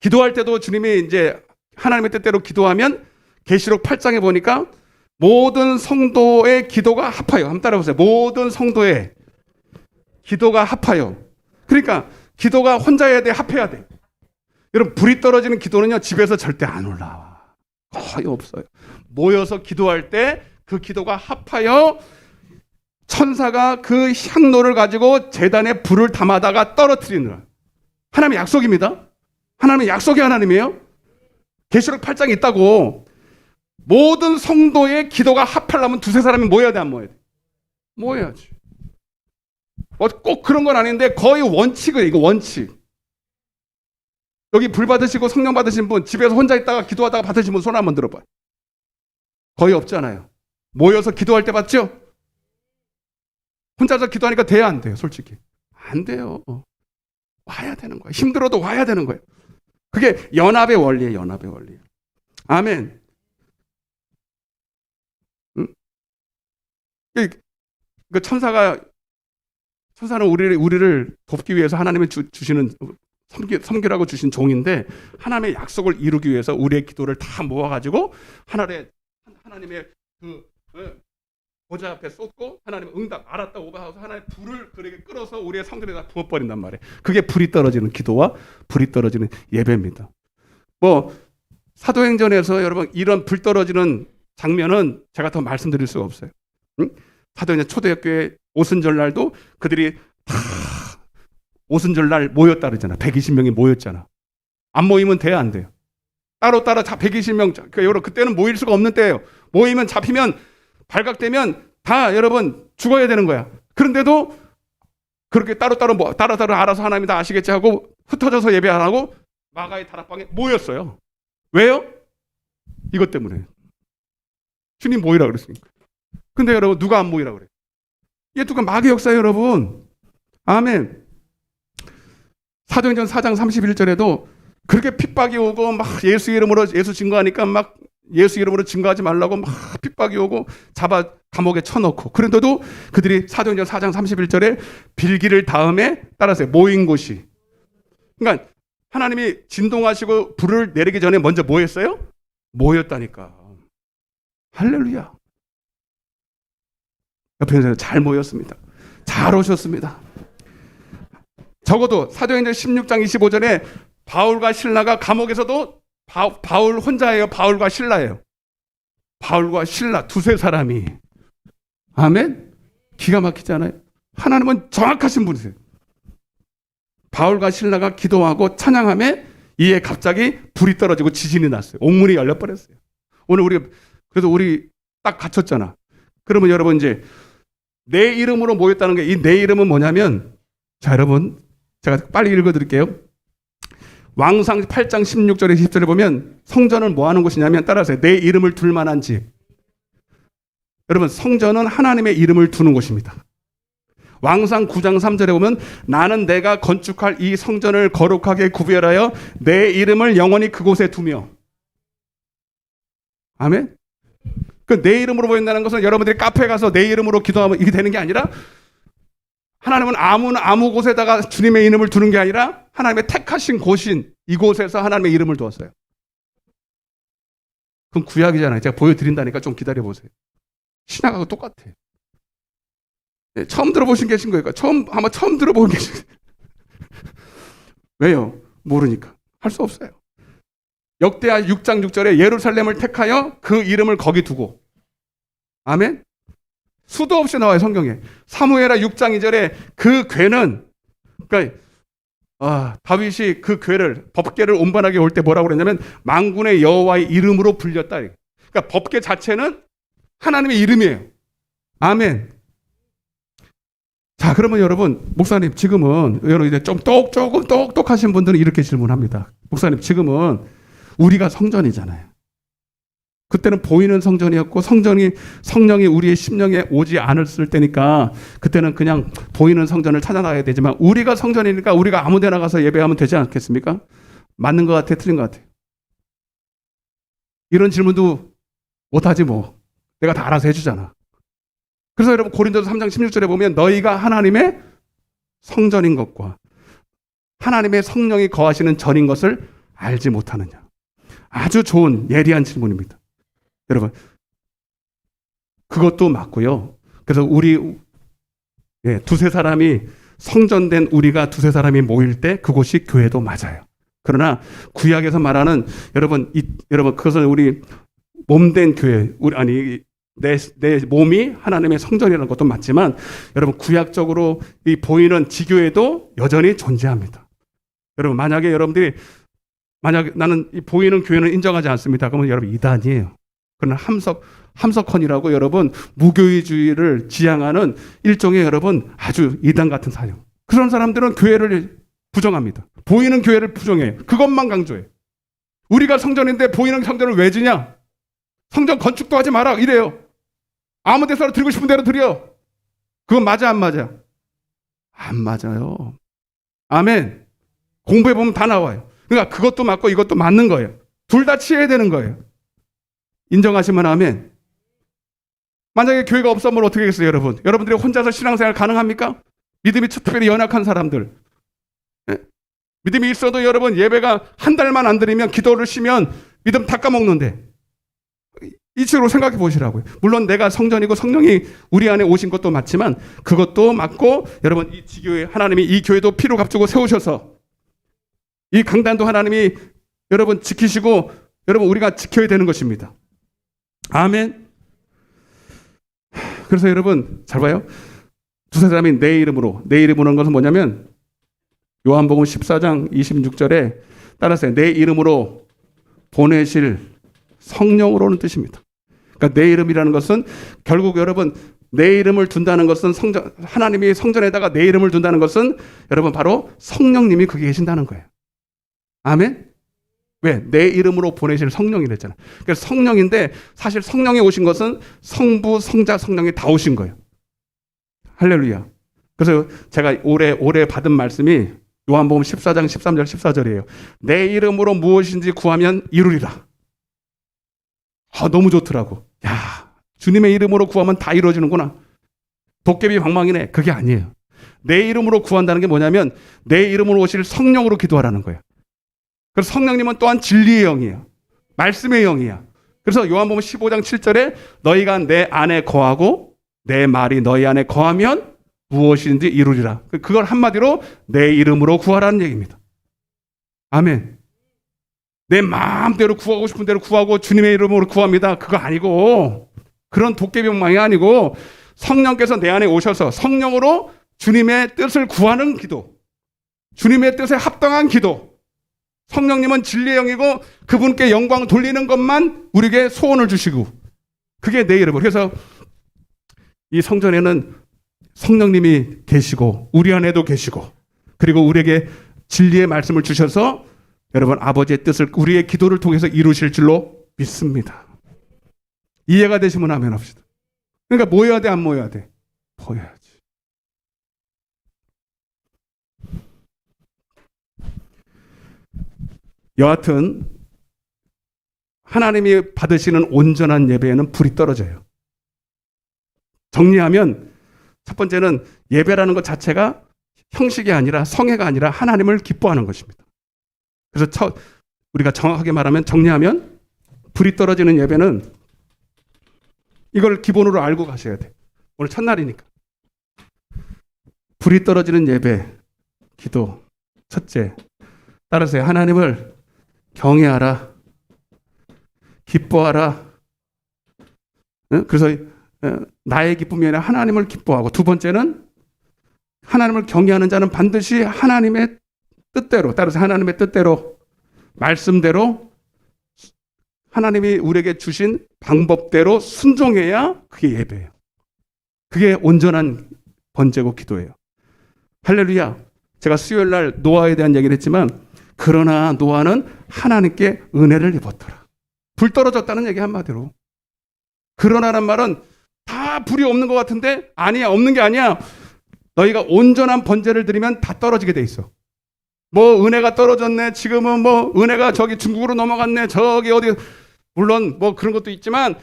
기도할 때도 주님이 이제 하나님의 뜻대로 기도하면 계시록 8장에 보니까 모든 성도의 기도가 합하여. 한번 따라보세요. 모든 성도의 기도가 합하여. 그러니까 기도가 혼자 해야 돼, 합해야 돼. 여러분 불이 떨어지는 기도는요 집에서 절대 안 올라와. 거의 없어요. 모여서 기도할 때 그 기도가 합하여 천사가 그 향로를 가지고 제단에 불을 담아다가 떨어뜨리는 하나님의 약속입니다. 하나님의 약속의 하나님이에요. 계시록 8장에 있다고. 모든 성도의 기도가 합하려면 두세 사람이 모여야 돼, 안 모여야 돼? 모여야지. 꼭 그런 건 아닌데 거의 원칙이에요. 이거 원칙. 여기 불 받으시고 성령 받으신 분 집에서 혼자 있다가 기도하다가 받으신 분 손 한번 들어봐요. 거의 없잖아요. 모여서 기도할 때 받죠? 혼자서 기도하니까 돼야 안 돼요, 솔직히. 안 돼요. 와야 되는 거예요. 힘들어도 와야 되는 거예요. 그게 연합의 원리예요, 연합의 원리. 아멘. 그 천사는 우리를 돕기 위해서 하나님이 주시는 섬기라고 주신 종인데 하나님의 약속을 이루기 위해서 우리의 기도를 다 모아가지고 하나님의 보좌 앞에 쏟고 하나님 응답 알았다 오바하고 하나님의 불을 그에게 끌어서 우리의 성전에다 부어버린단 말이에요. 그게 불이 떨어지는 기도와 불이 떨어지는 예배입니다. 사도행전에서 여러분 이런 불 떨어지는 장면은 제가 더 말씀드릴 수가 없어요. 사도행전 초대교회 오순절 날도 그들이 다 오순절 날 모였다 그러잖아. 120명이 모였잖아. 안 모이면 돼야 안 돼요. 따로 120명. 여러분 그때는 모일 수가 없는 때예요. 모이면 잡히면 발각되면 다 여러분 죽어야 되는 거야. 그런데도 그렇게 따로따로 알아서 하나님이 다 아시겠지 하고 흩어져서 예배 안 하고 마가의 다락방에 모였어요. 왜요? 이것 때문에. 주님 모이라 그랬으니까. 근데 여러분 누가 안 모이라 그래? 이게 누가 마귀 역사예요, 여러분. 아멘. 사도행전 4장 31절에도 그렇게 핍박이 오고 막 예수 증거하니까 막 예수 이름으로 증거하지 말라고 막 핍박이 오고 잡아 감옥에 쳐넣고 그런데도 그들이 사도행전 4장 31절에 빌기를 다음에 따라서 모인 곳이 그러니까 하나님이 진동하시고 불을 내리기 전에 먼저 뭐 했어요? 모였다니까. 할렐루야. 옆에서 잘 모였습니다. 잘 오셨습니다. 적어도 사도행전 16장 25절에 바울과 실라가 감옥에서도 바울 혼자예요. 바울과 실라예요. 바울과 실라 두세 사람이. 아멘. 기가 막히잖아요. 하나님은 정확하신 분이세요. 바울과 실라가 기도하고 찬양함에 이에 갑자기 불이 떨어지고 지진이 났어요. 옥문이 열려버렸어요. 오늘 그래서 우리 딱 갇혔잖아. 그러면 여러분 이제 내 이름으로 모였다는 게 이 내 이름은 뭐냐면 자 여러분 제가 빨리 읽어드릴게요. 왕상 8장 16절에 20절에 보면 성전은 뭐 하는 곳이냐면 따라서 내 이름을 둘 만한 집. 여러분 성전은 하나님의 이름을 두는 곳입니다. 왕상 9장 3절에 보면 나는 내가 건축할 이 성전을 거룩하게 구별하여 내 이름을 영원히 그곳에 두며. 아멘. 그 내 이름으로 보인다는 것은 여러분들이 카페에 가서 내 이름으로 기도하면 이게 되는 게 아니라 하나님은 아무 곳에다가 주님의 이름을 두는 게 아니라 하나님의 택하신 곳인 이곳에서 하나님의 이름을 두었어요. 그건 구약이잖아요. 제가 보여드린다니까 좀 기다려보세요. 신약하고 똑같아. 네, 처음 들어보신 계신 거니까 아마 처음 들어보신 계신 거예요. 왜요? 모르니까. 할 수 없어요. 역대하 6장 6절에 예루살렘을 택하여 그 이름을 거기 두고. 아멘? 수도 없이 나와요, 성경에. 사무엘하 6장 2절에 그 괴는, 그러니까 다윗이 그 괴를, 법궤를 운반하게 올 때 뭐라고 그랬냐면 만군의 여호와의 이름으로 불렸다. 그러니까 법궤 자체는 하나님의 이름이에요. 아멘. 자, 그러면 여러분, 목사님, 지금은, 여러분, 이제 좀 조금 똑똑하신 분들은 이렇게 질문합니다. 목사님, 지금은 우리가 성전이잖아요. 그때는 보이는 성전이었고, 성령이 우리의 심령에 오지 않았을 때니까, 그때는 그냥 보이는 성전을 찾아나가야 되지만, 우리가 성전이니까 우리가 아무 데나 가서 예배하면 되지 않겠습니까? 맞는 것 같아, 틀린 것 같아? 이런 질문도 못하지 뭐. 내가 다 알아서 해주잖아. 그래서 여러분 고린도서 3장 16절에 보면 너희가 하나님의 성전인 것과 하나님의 성령이 거하시는 전인 것을 알지 못하느냐. 아주 좋은 예리한 질문입니다. 여러분 그것도 맞고요. 그래서 우리 두세 사람이 성전된 우리가 두세 사람이 모일 때 그곳이 교회도 맞아요. 그러나 구약에서 말하는 여러분 그것은 우리 몸된 교회 내 몸이 하나님의 성전이라는 것도 맞지만 여러분 구약적으로 이 보이는 지교회도 여전히 존재합니다. 여러분 만약에 나는 이 보이는 교회는 인정하지 않습니다. 그러면 여러분 이단이에요. 그러나 함석헌이라고 여러분 무교회주의를 지향하는 일종의 여러분 아주 이단 같은 사역. 그런 사람들은 교회를 부정합니다. 보이는 교회를 부정해. 그것만 강조해. 우리가 성전인데 보이는 성전을 왜 지냐? 성전 건축도 하지 마라 이래요. 아무 데서나 드리고 싶은 대로 드려. 그건 맞아 안 맞아? 안 맞아요. 아멘. 공부해보면 다 나와요. 그러니까 그것도 맞고 이것도 맞는 거예요. 둘 다 취해야 되는 거예요. 인정하시면 아멘. 만약에 교회가 없으면 어떻게 하겠어요 여러분? 여러분들이 혼자서 신앙생활 가능합니까? 믿음이 특별히 연약한 사람들. 믿음이 있어도 여러분 예배가 한 달만 안 드리면 기도를 쉬면 믿음 다 까먹는데 이치로 생각해 보시라고요. 물론 내가 성전이고 성령이 우리 안에 오신 것도 맞지만 그것도 맞고 여러분 이 지교회 하나님이 이 교회도 피로 값주고 세우셔서 이 강단도 하나님이 여러분 지키시고 여러분 우리가 지켜야 되는 것입니다. 아멘. 그래서 여러분 잘 봐요. 두세 사람이 내 이름으로는 것은 뭐냐면 요한복음 14장 26절에 따라서 내 이름으로 보내실 성령으로는 뜻입니다. 그러니까 내 이름이라는 것은 결국 여러분 내 이름을 둔다는 것은 하나님이 성전에다가 내 이름을 둔다는 것은 여러분 바로 성령님이 거기 계신다는 거예요. 아멘? 왜? 내 이름으로 보내실 성령이랬잖아요. 그래서 성령인데 사실 성령이 오신 것은 성부, 성자, 성령이 다 오신 거예요. 할렐루야. 그래서 제가 올해 받은 말씀이 요한복음 14장 13절 14절이에요. 내 이름으로 무엇인지 구하면 이루리라. 너무 좋더라고. 야, 주님의 이름으로 구하면 다 이루어지는구나. 도깨비 방망이네. 그게 아니에요. 내 이름으로 구한다는 게 뭐냐면 내 이름으로 오실 성령으로 기도하라는 거예요. 그래서 성령님은 또한 진리의 영이에요. 말씀의 영이야. 그래서 요한복음 15장 7절에 너희가 내 안에 거하고 내 말이 너희 안에 거하면 무엇인지 이루리라. 그걸 한마디로 내 이름으로 구하라는 얘기입니다. 아멘. 내 마음대로 구하고 싶은 대로 구하고 주님의 이름으로 구합니다. 그거 아니고 그런 도깨비 방망이 아니고 성령께서 내 안에 오셔서 성령으로 주님의 뜻을 구하는 기도, 주님의 뜻에 합당한 기도. 성령님은 진리의 영이고 그분께 영광 돌리는 것만 우리에게 소원을 주시고 그게 내 이름으로. 그래서 이 성전에는 성령님이 계시고 우리 안에도 계시고 그리고 우리에게 진리의 말씀을 주셔서 여러분 아버지의 뜻을 우리의 기도를 통해서 이루실 줄로 믿습니다. 이해가 되시면 아멘 합시다. 그러니까 모여야 돼 안 모여야 돼? 모여야지. 여하튼 하나님이 받으시는 온전한 예배에는 불이 떨어져요. 정리하면 첫 번째는 예배라는 것 자체가 형식이 아니라 성애가 아니라 하나님을 기뻐하는 것입니다. 그래서 우리가 정확하게 말하면 정리하면 불이 떨어지는 예배는 이걸 기본으로 알고 가셔야 돼. 오늘 첫날이니까. 불이 떨어지는 예배, 기도. 첫째, 따라서 하나님을 경외하라, 기뻐하라. 그래서 나의 기쁨이 아니라 하나님을 기뻐하고, 두 번째는 하나님을 경외하는 자는 반드시 하나님의 뜻대로, 따라서 하나님의 뜻대로, 말씀대로, 하나님이 우리에게 주신 방법대로 순종해야 그게 예배예요. 그게 온전한 번제고 기도예요. 할렐루야. 제가 수요일 날 노아에 대한 얘기를 했지만, 그러나 노아는 하나님께 은혜를 입었더라. 불 떨어졌다는 얘기 한마디로. 그러나란 말은 다 불이 없는 것 같은데, 아니야, 없는 게 아니야. 너희가 온전한 번제를 드리면 다 떨어지게 돼 있어. 뭐 은혜가 떨어졌네, 지금은 뭐 은혜가 저기 중국으로 넘어갔네, 저기 어디, 물론 뭐 그런 것도 있지만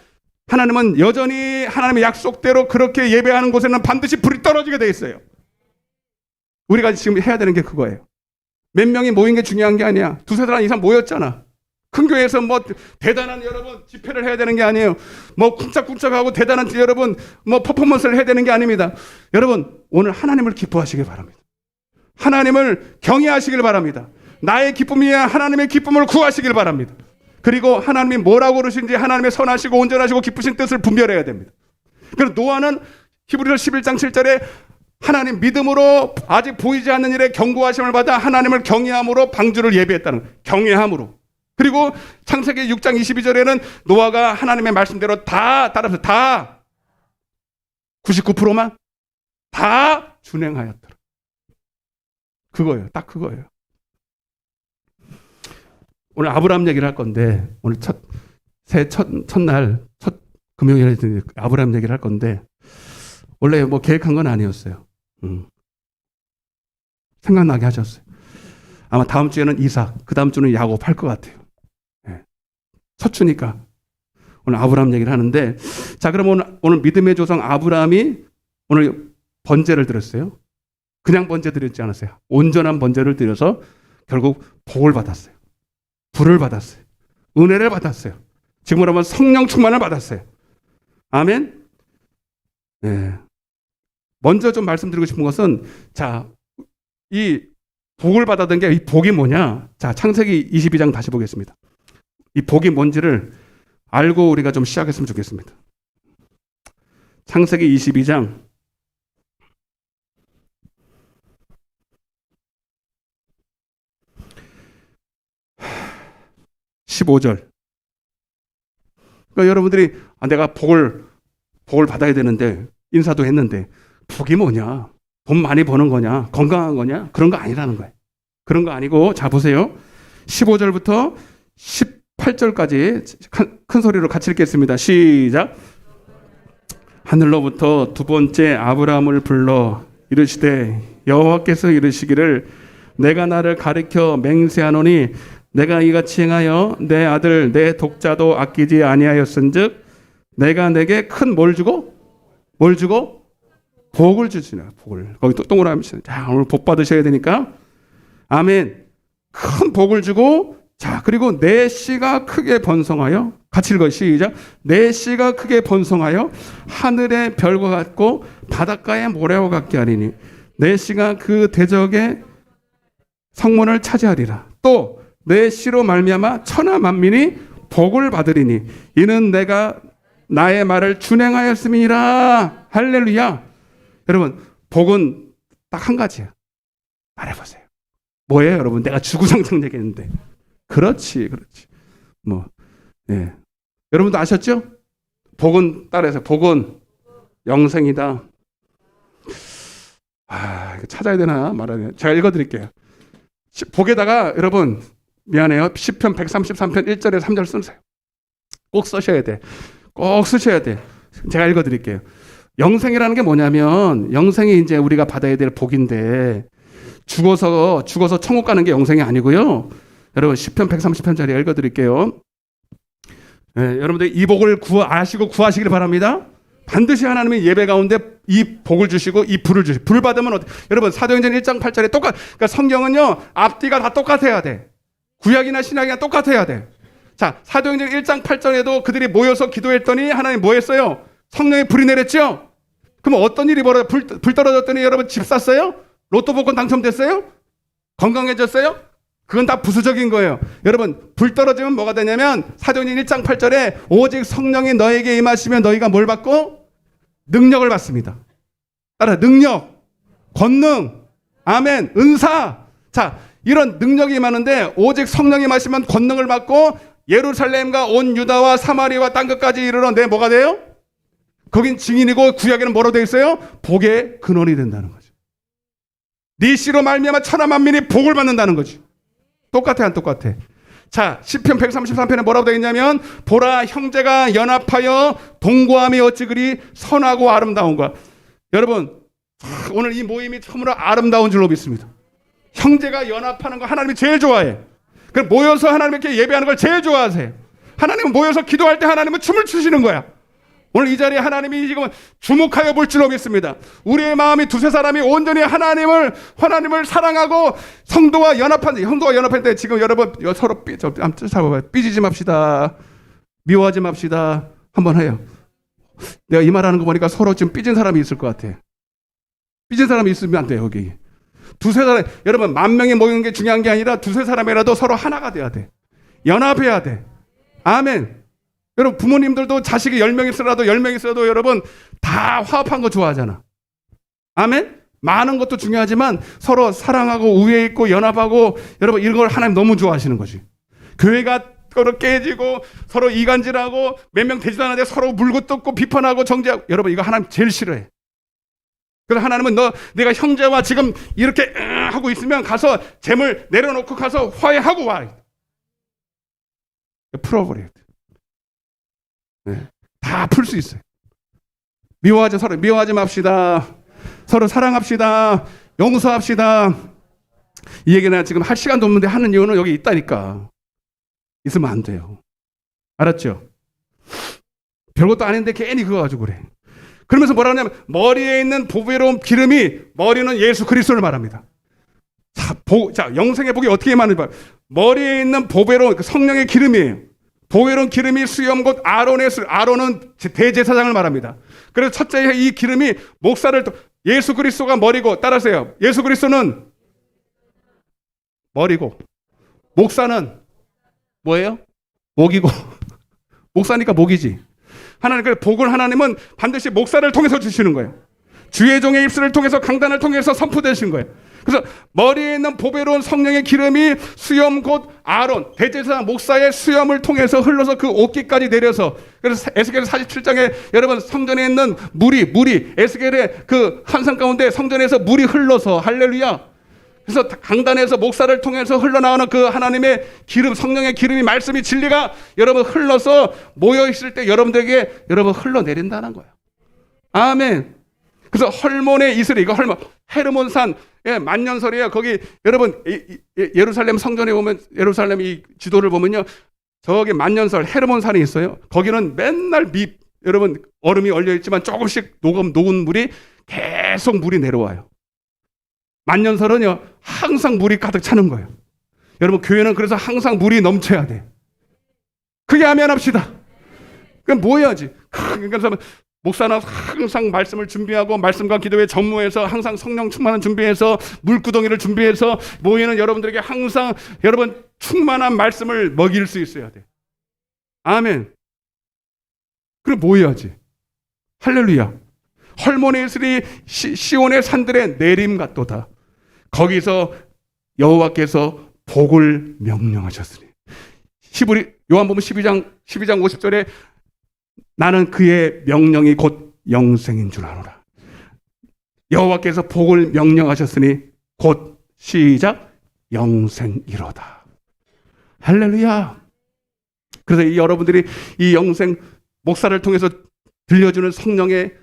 하나님은 여전히 하나님의 약속대로 그렇게 예배하는 곳에는 반드시 불이 떨어지게 돼 있어요. 우리가 지금 해야 되는 게 그거예요. 몇 명이 모인 게 중요한 게 아니야. 두세 사람 이상 모였잖아. 큰 교회에서 뭐 대단한 여러분 집회를 해야 되는 게 아니에요. 뭐 쿵짝쿵짝하고 대단한 여러분 뭐 퍼포먼스를 해야 되는 게 아닙니다. 여러분, 오늘 하나님을 기뻐하시길 바랍니다. 하나님을 경외하시길 바랍니다. 나의 기쁨이야 하나님의 기쁨을 구하시길 바랍니다. 그리고 하나님이 뭐라고 그러신지 하나님의 선하시고 온전하시고 기쁘신 뜻을 분별해야 됩니다. 그래서 노아는 히브리서 11장 7절에 하나님 믿음으로 아직 보이지 않는 일에 경고하심을 받아 하나님을 경외함으로 방주를 예비했다는, 경외함으로. 그리고 창세기 6장 22절에는 노아가 하나님의 말씀대로 다 따라서 다 99%만 다 준행하였더라. 그거예요. 딱 그거예요. 오늘 아브라함 얘기를 할 건데, 오늘 새해 첫날 첫 금요일에 아브라함 얘기를 할 건데, 원래 뭐 계획한 건 아니었어요. 생각나게 하셨어요. 아마 다음 주에는 이삭, 그 다음 주는 야곱 할 것 같아요. 네. 첫 주니까 오늘 아브라함 얘기를 하는데, 자, 그럼 오늘 믿음의 조상 아브라함이 오늘 번제를 드렸어요. 그냥 번제 드렸지 않았어요. 온전한 번제를 드려서 결국 복을 받았어요. 불을 받았어요. 은혜를 받았어요. 지금으로 하면 성령 충만을 받았어요. 아멘. 네. 먼저 좀 말씀드리고 싶은 것은, 자, 이 복을 받았던 게, 이 복이 뭐냐? 자, 창세기 22장 다시 보겠습니다. 이 복이 뭔지를 알고 우리가 좀 시작했으면 좋겠습니다. 창세기 22장 15절. 그러니까 여러분들이 내가 복을 받아야 되는데, 인사도 했는데 복이 뭐냐? 돈 많이 버는 거냐? 건강한 거냐? 그런 거 아니라는 거예요. 그런 거 아니고, 자 보세요. 15절부터 18절까지 큰 소리로 같이 읽겠습니다. 시작. 하늘로부터 두 번째 아브라함을 불러 이르시되 여호와께서 이르시기를 내가 나를 가리켜 맹세하노니 내가 이같이 행하여 내 아들 내 독자도 아끼지 아니하였은즉 내가 내게 큰 뭘 주고 복을 주시나. 복을 거기 또 동그라미 치네. 자, 오늘 복 받으셔야 되니까 아멘. 큰 복을 주고, 자, 그리고 내 씨가 크게 번성하여, 같이 읽어 시작. 내 씨가 크게 번성하여 하늘의 별과 같고 바닷가의 모래와 같게 하리니 내 씨가 그 대적의 성문을 차지하리라. 또 내 씨로 말미암아 천하 만민이 복을 받으리니 이는 내가 나의 말을 준행하였음이니라. 할렐루야. 여러분, 복은 딱 한 가지야. 말해보세요. 뭐예요, 여러분? 내가 주구장창 얘기했는데. 그렇지. 뭐, 예. 여러분도 아셨죠? 복은 따라해서 복은 영생이다. 이거 찾아야 되나 말아야 되나? 제가 읽어드릴게요. 복에다가 여러분 미안해요. 시편 133편 1절에서 3절 쓰세요. 꼭 쓰셔야 돼. 꼭 쓰셔야 돼. 제가 읽어드릴게요. 영생이라는 게 뭐냐면, 영생이 이제 우리가 받아야 될 복인데, 죽어서 천국 가는 게 영생이 아니고요. 여러분 시편 130편짜리 읽어드릴게요. 네, 여러분들 이 복을 아시고 구하시길 바랍니다. 반드시 하나님의 예배 가운데 이 복을 주시고 이 불을 주시고, 불 받으면 여러분 사도행전 1장 8절에 그러니까 성경은요 앞뒤가 다 똑같아야 돼. 구약이나 신약이나 똑같아야 돼. 자, 사도행전 1장 8절에도 그들이 모여서 기도했더니 하나님 뭐 했어요? 성령의 불이 내렸죠? 그럼 어떤 일이 벌어져? 불 떨어졌더니 여러분 집 샀어요? 로또 복권 당첨됐어요? 건강해졌어요? 그건 다 부수적인 거예요. 여러분, 불 떨어지면 뭐가 되냐면 사도행전 1장 8절에 오직 성령이 너에게 임하시면 너희가 뭘 받고? 능력을 받습니다. 따라 능력, 권능, 아멘, 은사. 자, 이런 능력이 많은데 오직 성령이 마시면 권능을 받고 예루살렘과 온 유다와 사마리아와 땅 끝까지 이르러 내 뭐가 돼요? 거긴 증인이고 구약에는 뭐로 되어 있어요? 복의 근원이 된다는 거죠. 네 씨로 말미암아 천하 만민이 복을 받는다는 거지. 똑같아 안 똑같아? 자, 시편 133편에 뭐라고 되어 있냐면 보라 형제가 연합하여 동거함이 어찌 그리 선하고 아름다운가. 여러분 오늘 이 모임이 참으로 아름다운 줄로 믿습니다. 형제가 연합하는 거 하나님이 제일 좋아해. 그럼 모여서 하나님께 예배하는 걸 제일 좋아하세요. 하나님은 모여서 기도할 때 하나님은 춤을 추시는 거야. 오늘 이 자리에 하나님이 지금 주목하여 볼 줄로 믿습니다. 우리의 마음이 두세 사람이 온전히 하나님을 사랑하고 성도와 연합한, 형도와 연합할 때 지금 여러분 서로 삐지지 맙시다. 미워하지 맙시다. 한번 해요. 내가 이 말하는 거 보니까 서로 지금 삐진 사람이 있을 것 같아. 삐진 사람이 있으면 안 돼요, 여기. 두세 사람, 여러분, 10,000명이 모이는 게 중요한 게 아니라 두세 사람이라도 서로 하나가 돼야 돼. 연합해야 돼. 아멘. 여러분, 부모님들도 자식이 10명 있어도 10명 있어도 여러분, 다 화합한 거 좋아하잖아. 아멘? 많은 것도 중요하지만 서로 사랑하고 우애 있고 연합하고 여러분, 이런 걸 하나님 너무 좋아하시는 거지. 교회가 서로 깨지고 서로 이간질하고 몇 명 되지도 않는데 서로 물고 뜯고 비판하고 정죄하고 여러분, 이거 하나님 제일 싫어해. 그래서 하나님은 내가 형제와 지금 이렇게 하고 있으면 가서 재물 내려놓고 가서 화해하고 와. 풀어버려야 돼. 네. 다 풀 수 있어요. 서로 미워하지 맙시다. 서로 사랑합시다. 용서합시다. 이 얘기는 지금 할 시간도 없는데 하는 이유는 여기 있다니까. 있으면 안 돼요. 알았죠? 별것도 아닌데 괜히 그거 가지고 그래. 그러면서 뭐라 하냐면 머리에 있는 보배로운 기름이, 머리는 예수 그리스도를 말합니다. 자, 영생의 복이 어떻게 말하는지 봐요. 머리에 있는 보배로운 성령의 기름이에요. 보배로운 기름이 수염 곧 아론은 대제사장을 말합니다. 그래서 첫째 이 기름이 목사를 예수 그리스도가 머리고, 따라하세요. 예수 그리스도는 머리고 목사는 뭐예요? 목이고 목사니까 목이지. 하나님, 복을 하나님은 반드시 목사를 통해서 주시는 거예요. 주의 종의 입술을 통해서 강단을 통해서 선포되신 거예요. 그래서 머리에 있는 보배로운 성령의 기름이 수염 곧 아론 대제사장 목사의 수염을 통해서 흘러서 그 옷깃까지 내려서, 그래서 에스겔 47장에 여러분 성전에 있는 물이 에스겔의 그 환상 가운데 성전에서 물이 흘러서, 할렐루야. 그래서 강단에서 목사를 통해서 흘러나오는 그 하나님의 기름, 성령의 기름이, 말씀이, 진리가 여러분 흘러서 모여있을 때 여러분들에게 여러분 흘러내린다는 거예요. 아멘. 그래서 헐몬의 이슬이, 이거 헤르몬산, 예, 만년설이에요. 거기 여러분 예루살렘 성전에 보면, 예루살렘 이 지도를 보면요, 저기 만년설 헤르몬산이 있어요. 거기는 맨날 여러분 얼음이 얼려 있지만 조금씩 녹은 물이 계속 물이 내려와요. 만년설은요 항상 물이 가득 차는 거예요. 여러분 교회는 그래서 항상 물이 넘쳐야 돼. 그게 아멘합시다. 그럼 뭐 해야지? 그래서 목사는 항상 말씀을 준비하고 말씀과 기도에 전무해서 항상 성령 충만한 준비해서 물구덩이를 준비해서 모이는 여러분들에게 항상 여러분 충만한 말씀을 먹일 수 있어야 돼. 아멘. 그럼 뭐 해야지? 할렐루야. 헐몬의 이슬이 시온의 산들에 내림 같도다. 거기서 여호와께서 복을 명령하셨으니. 요한복음 12장 50절에 나는 그의 명령이 곧 영생인 줄 아노라. 여호와께서 복을 명령하셨으니 곧 시작 영생이로다. 할렐루야. 그래서 여러분들이 이 영생 목사를 통해서 들려주는 성령의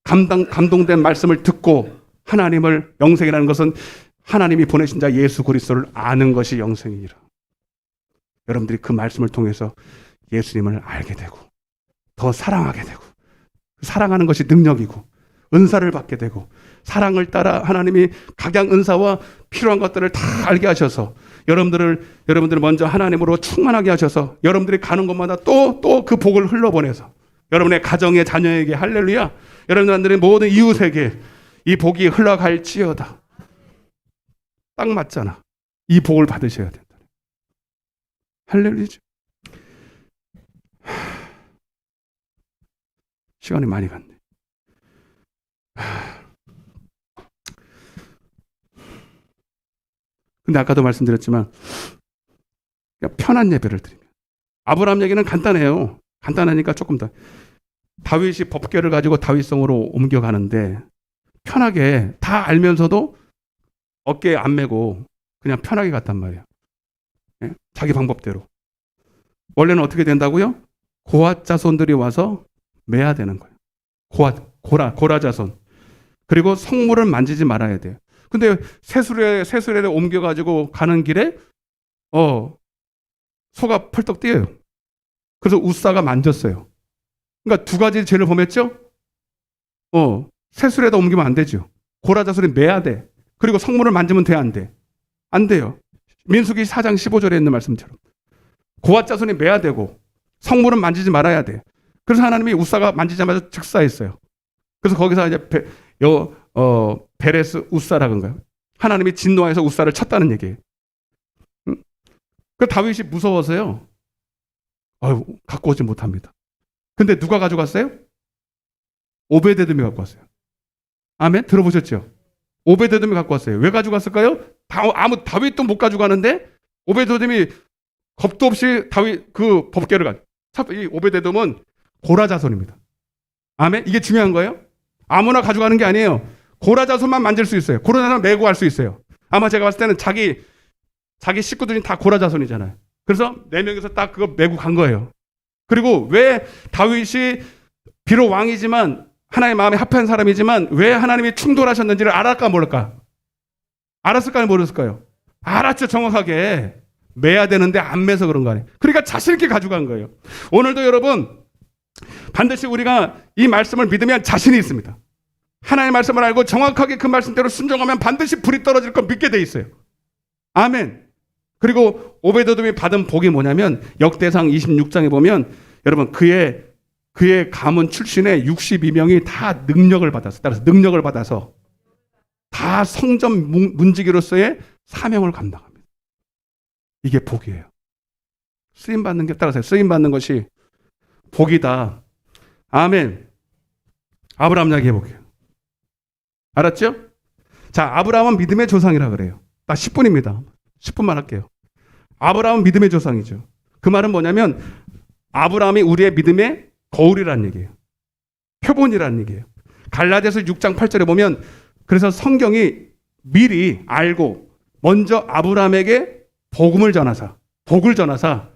감동된 말씀을 듣고 하나님을, 영생이라는 것은 하나님이 보내신 자 예수 그리스도를 아는 것이 영생이라. 여러분들이 그 말씀을 통해서 예수님을 알게 되고 더 사랑하게 되고, 사랑하는 것이 능력이고 은사를 받게 되고, 사랑을 따라 하나님이 각양 은사와 필요한 것들을 다 알게 하셔서 여러분들을 먼저 하나님으로 충만하게 하셔서 여러분들이 가는 곳마다 또 그 복을 흘러보내서 여러분의 가정의 자녀에게, 할렐루야, 여러분들의 모든 이웃에게 이 복이 흘러갈지어다. 딱 맞잖아. 이 복을 받으셔야 된다. 할렐루야. 시간이 많이 갔네. 근데 아까도 말씀드렸지만 그냥 편한 예배를 드리면. 아브라함 얘기는 간단해요. 간단하니까 조금 더. 다윗이 법궤를 가지고 다윗성으로 옮겨가는데 편하게 다 알면서도 어깨에 안 메고 그냥 편하게 갔단 말이에요. 예? 자기 방법대로. 원래는 어떻게 된다고요? 고아 자손들이 와서 매야 되는 거예요. 고라 자손. 그리고 성물을 만지지 말아야 돼요. 근데 새수레를 옮겨가지고 가는 길에 소가 펄떡 뛰어요. 그래서 우사가 만졌어요. 그러니까 두 가지 죄를 범했죠? 새수레에다 옮기면 안 되죠. 고라 자손이 매야 돼. 그리고 성물을 만지면 돼, 안 돼? 안 돼요. 민수기 4장 15절에 있는 말씀처럼. 고아 자손이 매야 되고 성물은 만지지 말아야 돼. 그래서 하나님이 우사가 만지자마자 즉사했어요. 그래서 거기서 이제 베레스 우사라는 거예요. 하나님이 진노해서 우사를 쳤다는 얘기예요. 그 다윗이 무서워서요. 갖고 오지 못합니다. 근데 누가 가져갔어요? 오베데돔이 갖고 왔어요. 아멘? 들어보셨죠? 오베데돔이 갖고 왔어요. 왜 가져갔을까요? 다윗도 못 가져가는데 오베데돔이 겁도 없이 다윗 그 법궤를 가져. 이 오베데돔은 고라 자손입니다. 아멘? 이게 중요한 거예요. 아무나 가져가는 게 아니에요. 고라 자손만 만질 수 있어요. 고라 자손 메고 갈 수 있어요. 아마 제가 봤을 때는 자기 식구들이 다 고라 자손이잖아요. 그래서 4명이서 딱 그거 메고 간 거예요. 그리고 왜 다윗이 비록 왕이지만 하나님의 마음에 합한 사람이지만 왜 하나님이 충돌하셨는지를 알았을까 모를까? 알았을까요? 모르셨을까요? 알았죠. 정확하게. 매야 되는데 안 매서 그런 거 아니에요. 그러니까 자신 있게 가져간 거예요. 오늘도 여러분 반드시 우리가 이 말씀을 믿으면 자신이 있습니다. 하나님의 말씀을 알고 정확하게 그 말씀대로 순종하면 반드시 불이 떨어질 거 믿게 돼 있어요. 아멘. 그리고 오베데돔이 받은 복이 뭐냐면 역대상 26장에 보면 여러분 그의 가문 출신의 62명이 다 능력을 받았어요. 따라서 능력을 받아서 다 성전 문지기로서의 사명을 감당합니다. 이게 복이에요. 쓰임 받는 게 따라서 쓰임 받는 것이 복이다. 아멘. 아브라함 이야기 해볼게요. 알았죠? 자, 아브라함은 믿음의 조상이라 그래요. 딱 10분입니다. 10분만 할게요. 아브라함은 믿음의 조상이죠. 그 말은 뭐냐면 아브라함이 우리의 믿음의 거울이라는 얘기예요. 표본이라는 얘기예요. 갈라디아서 6장 8절에 보면 그래서 성경이 미리 알고 먼저 아브라함에게 복을 전하사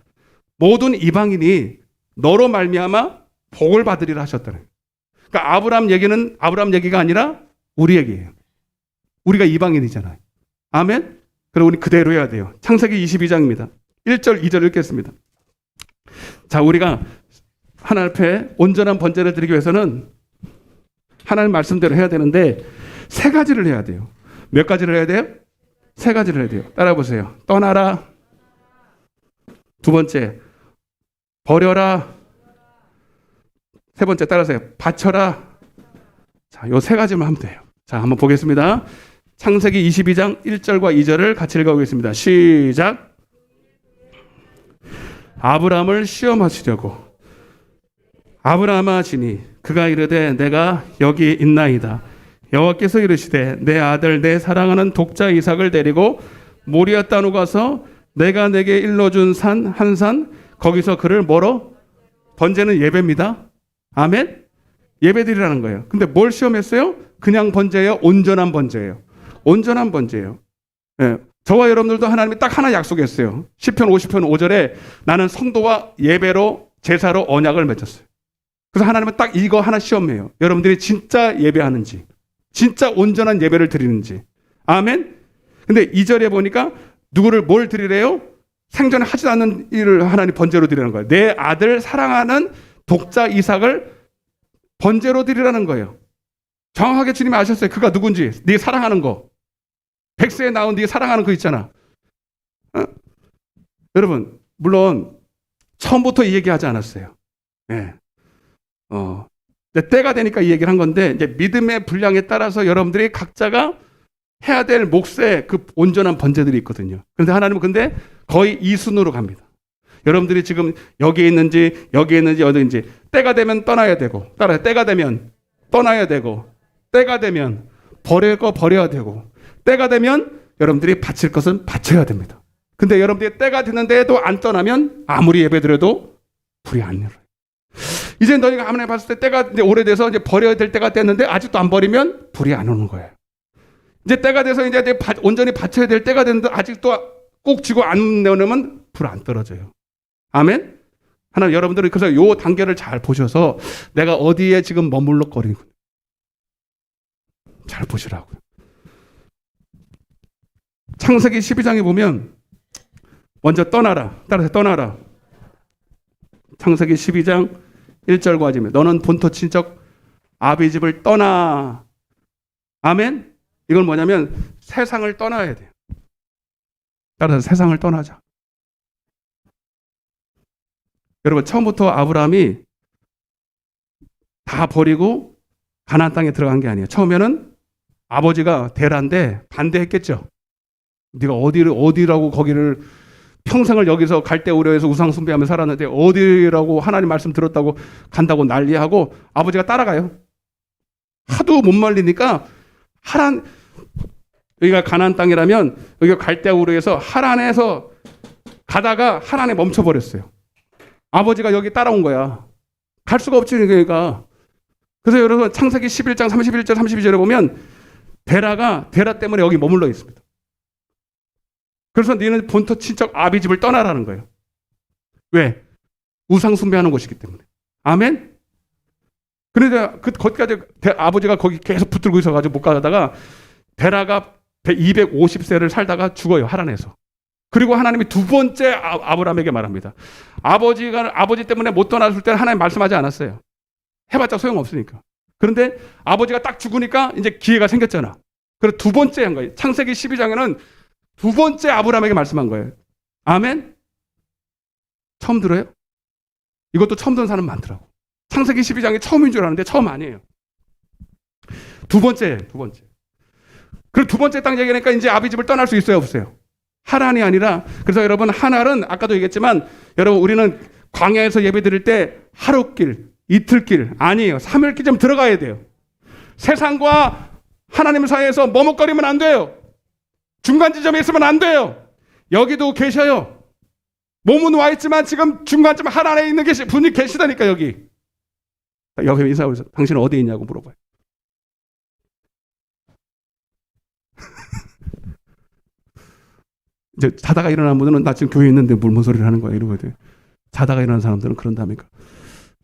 모든 이방인이 너로 말미암아 복을 받으리라 하셨다는 거예요. 그러니까 아브라함 얘기가 아니라 우리 얘기예요. 우리가 이방인이잖아요. 아멘? 그럼 우리 그대로 해야 돼요. 창세기 22장입니다. 1절, 2절 읽겠습니다. 자, 우리가 하나님 앞에 온전한 번제를 드리기 위해서는 하나님 말씀대로 해야 되는데 세 가지를 해야 돼요. 몇 가지를 해야 돼요? 세 가지를 해야 돼요. 따라 보세요. 떠나라. 두 번째, 버려라. 세 번째, 따라서요. 바쳐라. 자, 요 세 가지만 하면 돼요. 자, 한번 보겠습니다. 창세기 22장 1절과 2절을 같이 읽어보겠습니다. 시작. 아브라함을 시험하시려고 아브라함아 지니 그가 이르되 내가 여기 있나이다. 여호와께서 이르시되 내 아들 내 사랑하는 독자 이삭을 데리고 모리아 땅으로 가서 내가 내게 일러준 산 한 산 거기서 그를 뭐로? 번제는 예배입니다. 아멘? 예배드리라는 거예요. 근데 뭘 시험했어요? 그냥 번제예요? 온전한 번제예요. 온전한 번제예요. 예. 저와 여러분들도 하나님이 딱 하나 약속했어요. 시편 50편 5절에 나는 성도와 예배로 제사로 언약을 맺었어요. 그래서 하나님은 딱 이거 하나 시험해요. 여러분들이 진짜 예배하는지, 진짜 온전한 예배를 드리는지. 아멘? 근데 2절에 보니까 누구를 뭘 드리래요? 생전에 하지도 않는 일을 하나님 번제로 드리라는 거예요. 내 아들 사랑하는 독자 이삭을 번제로 드리라는 거예요. 정확하게 주님이 아셨어요. 그가 누군지. 네 사랑하는 거. 백세에 나온 네 사랑하는 거 있잖아. 여러분, 물론 처음부터 이 얘기 하지 않았어요. 네. 때가 되니까 이 얘기를 한 건데 이제 믿음의 분량에 따라서 여러분들이 각자가 해야 될 몫의 그 온전한 번제들이 있거든요. 그런데 하나님은 근데 거의 이 순으로 갑니다. 여러분들이 지금 여기에 있는지 어디인지 때가 되면 떠나야 되고 따라서 때가 되면 떠나야 되고 때가 되면 버릴 거 버려야 되고 때가 되면 여러분들이 바칠 것은 바쳐야 됩니다. 근데 여러분들이 때가 됐는데도 안 떠나면 아무리 예배드려도 불이 안 열어요. 이제 너희가 하나님 봤을 때 때가 이제 오래돼서 이제 버려야 될 때가 됐는데 아직도 안 버리면 불이 안 오는 거예요. 이제 때가 돼서 이제 온전히 바쳐야 될 때가 됐는데 아직도 꼭 쥐고 안 내놓으면 불 안 떨어져요. 아멘? 하나님 여러분들은 그래서 요 단계를 잘 보셔서 내가 어디에 지금 머물러거리고 잘 보시라고요. 창세기 12장에 보면 먼저 떠나라. 따라서 떠나라. 창세기 12장 1절과 지금 너는 본토 친척 아비 집을 떠나. 아멘? 이건 뭐냐면 세상을 떠나야 돼요. 따라서 세상을 떠나자. 여러분 처음부터 아브라함이 다 버리고 가나안 땅에 들어간 게 아니에요. 처음에는 아버지가 데라인데 반대했겠죠. 네가 어디라고 거기를 평생을 여기서 갈대우려에서 우상 숭배하며 살았는데 어디라고 하나님 말씀 들었다고 간다고 난리하고 아버지가 따라가요. 하도 못 말리니까 하란 여기가 가나안 땅이라면 여기가 갈대우려에서 하란에서 가다가 하란에 멈춰버렸어요. 아버지가 여기 따라온 거야. 갈 수가 없지 그러니까. 그래서 여러분 창세기 11장 31절 32절에 보면 데라 때문에 여기 머물러 있습니다. 그래서 너는 본토 친척 아비 집을 떠나라는 거예요. 왜? 우상 숭배하는 곳이기 때문에. 아멘? 그런데 거기까지 아버지가 거기 계속 붙들고 있어가지고 못 가다가 데라가 250세를 살다가 죽어요. 하란에서. 그리고 하나님이 두 번째 아브라함에게 말합니다. 아버지 때문에 못 떠났을 때는 하나님 말씀하지 않았어요. 해봤자 소용없으니까. 그런데 아버지가 딱 죽으니까 이제 기회가 생겼잖아. 그래서 두 번째 한 거예요. 창세기 12장에는 두 번째 아브라함에게 말씀한 거예요. 아멘? 처음 들어요? 이것도 처음 듣는 사람 많더라고. 창세기 12장이 처음인 줄 아는데 처음 아니에요. 두 번째. 그리고 두 번째 땅 얘기하니까 이제 아비 집을 떠날 수 있어요, 없어요? 하란이 아니라, 그래서 여러분, 하날은 아까도 얘기했지만, 여러분, 우리는 광야에서 예배 드릴 때 하루길, 이틀길, 아니에요. 3일길 좀 들어가야 돼요. 세상과 하나님 사이에서 머뭇거리면 안 돼요. 중간 지점에 있으면 안 돼요. 여기도 계셔요. 몸은 와 있지만 지금 중간쯤 하나에 있는 분이 계시다니까, 여기. 여기 인사하면서 당신은 어디에 있냐고 물어봐요. 이제 자다가 일어나는 분들은 나 지금 교회에 있는데 뭔 소리를 하는 거야 이러고 돼요. 자다가 일어나는 사람들은 그런다니까.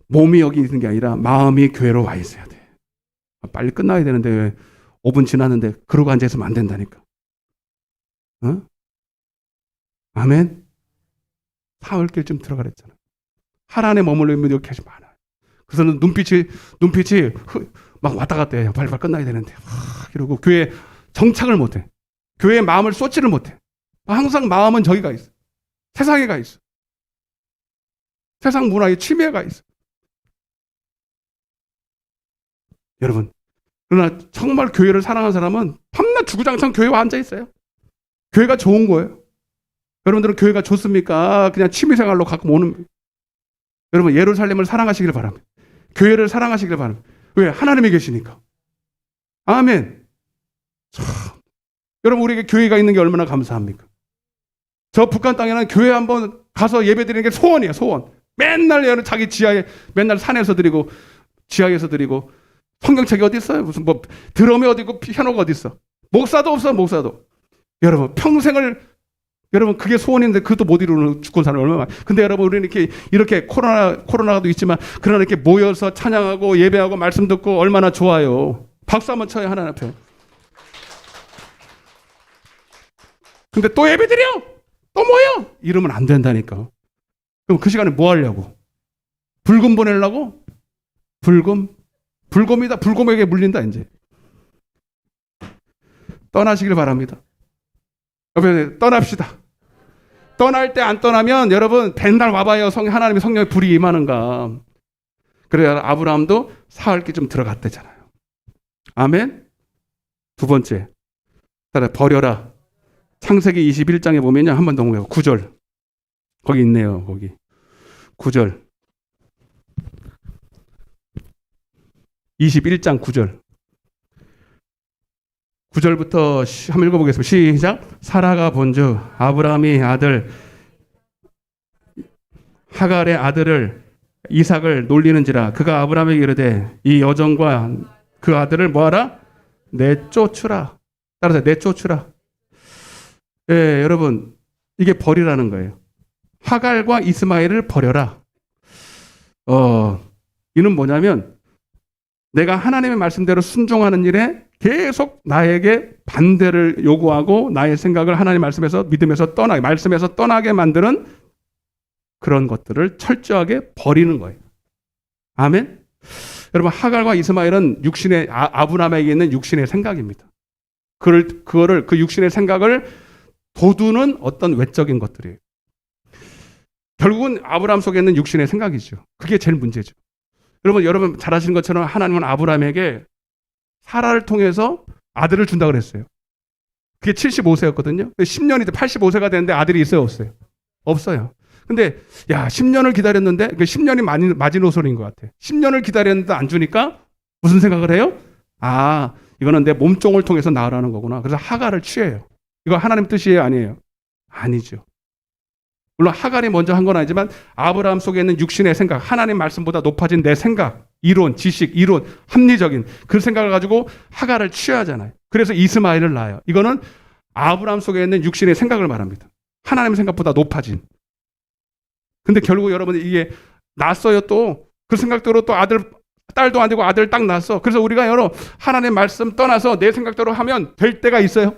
몸이 여기 있는 게 아니라 마음이 교회로 와 있어야 돼. 빨리 끝나야 되는데 왜 5분 지났는데 그러고 앉아있으면 안 된다니까. 어? 아멘? 사흘길 좀 들어가랬잖아. 하란에 머물러 있는 여기 계시 많아요. 그래서 눈빛이 막 왔다 갔다 해요. 빨리 끝나야 되는데. 이러고 교회에 정착을 못해. 교회에 마음을 쏟지를 못해. 항상 마음은 저기가 있어. 세상에 가 있어. 세상 문화에 침해가 있어. 여러분, 그러나 정말 교회를 사랑하는 사람은 밤낮 주구장창 교회에 앉아 있어요. 교회가 좋은 거예요. 여러분들은 교회가 좋습니까? 그냥 취미생활로 가끔 오는. 여러분, 예루살렘을 사랑하시길 바랍니다. 교회를 사랑하시길 바랍니다. 왜? 하나님이 계시니까. 아멘. 참. 여러분, 우리에게 교회가 있는 게 얼마나 감사합니까? 저 북한 땅에는 교회 한번 가서 예배 드리는 게 소원이에요, 소원. 맨날 자기 지하에, 맨날 산에서 드리고, 지하에서 드리고, 성경책이 어디 있어요? 무슨 뭐, 드럼이 어디 있고, 피아노가 어디 있어? 목사도 없어, 목사도. 여러분, 평생을, 여러분, 그게 소원인데 그것도 못 이루는 죽은 사람이 얼마나 많아요. 근데 여러분, 우리는 이렇게 코로나도 있지만, 그러나 이렇게 모여서 찬양하고, 예배하고, 말씀 듣고, 얼마나 좋아요. 박수 한번 쳐요, 하나님 앞에. 근데 또 예배 드려! 또 모여! 이러면 안 된다니까. 그럼 그 시간에 뭐 하려고? 불금 보내려고? 불금이다. 불금에게 물린다, 이제. 떠나시길 바랍니다. 여러분, 떠납시다. 떠날 때 안 떠나면 여러분, 맨날 와봐요. 하나님의 성령의 불이 임하는가. 그래야 아브라함도 사흘길 좀 들어갔대잖아요. 아멘? 두 번째. 버려라. 창세기 21장에 보면요. 한 번 더 보세요. 9절. 거기 있네요. 거기. 9절. 21장 9절. 9절부터 한번 읽어보겠습니다. 시작. 사라가 본즉 아브라함이 아들 하갈의 아들을 이삭을 놀리는지라 그가 아브라함에게 이르되 이 여종과 그 아들을 뭐하라? 내쫓으라. 따라서 내쫓으라. 예, 여러분 이게 버리라는 거예요. 하갈과 이스마엘을 버려라. 이는 뭐냐면 내가 하나님의 말씀대로 순종하는 일에 계속 나에게 반대를 요구하고 나의 생각을 하나님 말씀에서 믿음에서 떠나게 말씀에서 떠나게 만드는 그런 것들을 철저하게 버리는 거예요. 아멘. 여러분 하갈과 이스마엘은 육신의 아브라함에게 있는 육신의 생각입니다. 그거를 그 육신의 생각을 돋우는 어떤 외적인 것들이에요. 결국은 아브라함 속에 있는 육신의 생각이죠. 그게 제일 문제죠. 여러분 잘 아시는 것처럼 하나님은 아브라함에게 사라를 통해서 아들을 준다 그랬어요. 그게 75세였거든요. 10년이 85세가 됐는데 아들이 있어요, 없어요? 없어요. 근데 10년을 기다렸는데 10년이 마지노선인 것 같아. 10년을 기다렸는데 안 주니까 무슨 생각을 해요? 이거는 내 몸종을 통해서 낳으라는 거구나. 그래서 하갈을 취해요. 이거 하나님 뜻이에요, 아니에요? 아니죠. 물론 하갈이 먼저 한 건 아니지만 아브라함 속에 있는 육신의 생각, 하나님 말씀보다 높아진 내 생각, 이론, 지식, 이론, 합리적인 그 생각을 가지고 하갈을 취하잖아요. 그래서 이스마엘을 낳아요. 이거는 아브라함 속에 있는 육신의 생각을 말합니다. 하나님 생각보다 높아진. 근데 결국 여러분 이게 낳았어요. 또 그 생각대로 또 딸도 안 되고 아들 딱 낳았어. 그래서 우리가 하나님 말씀 떠나서 내 생각대로 하면 될 때가 있어요.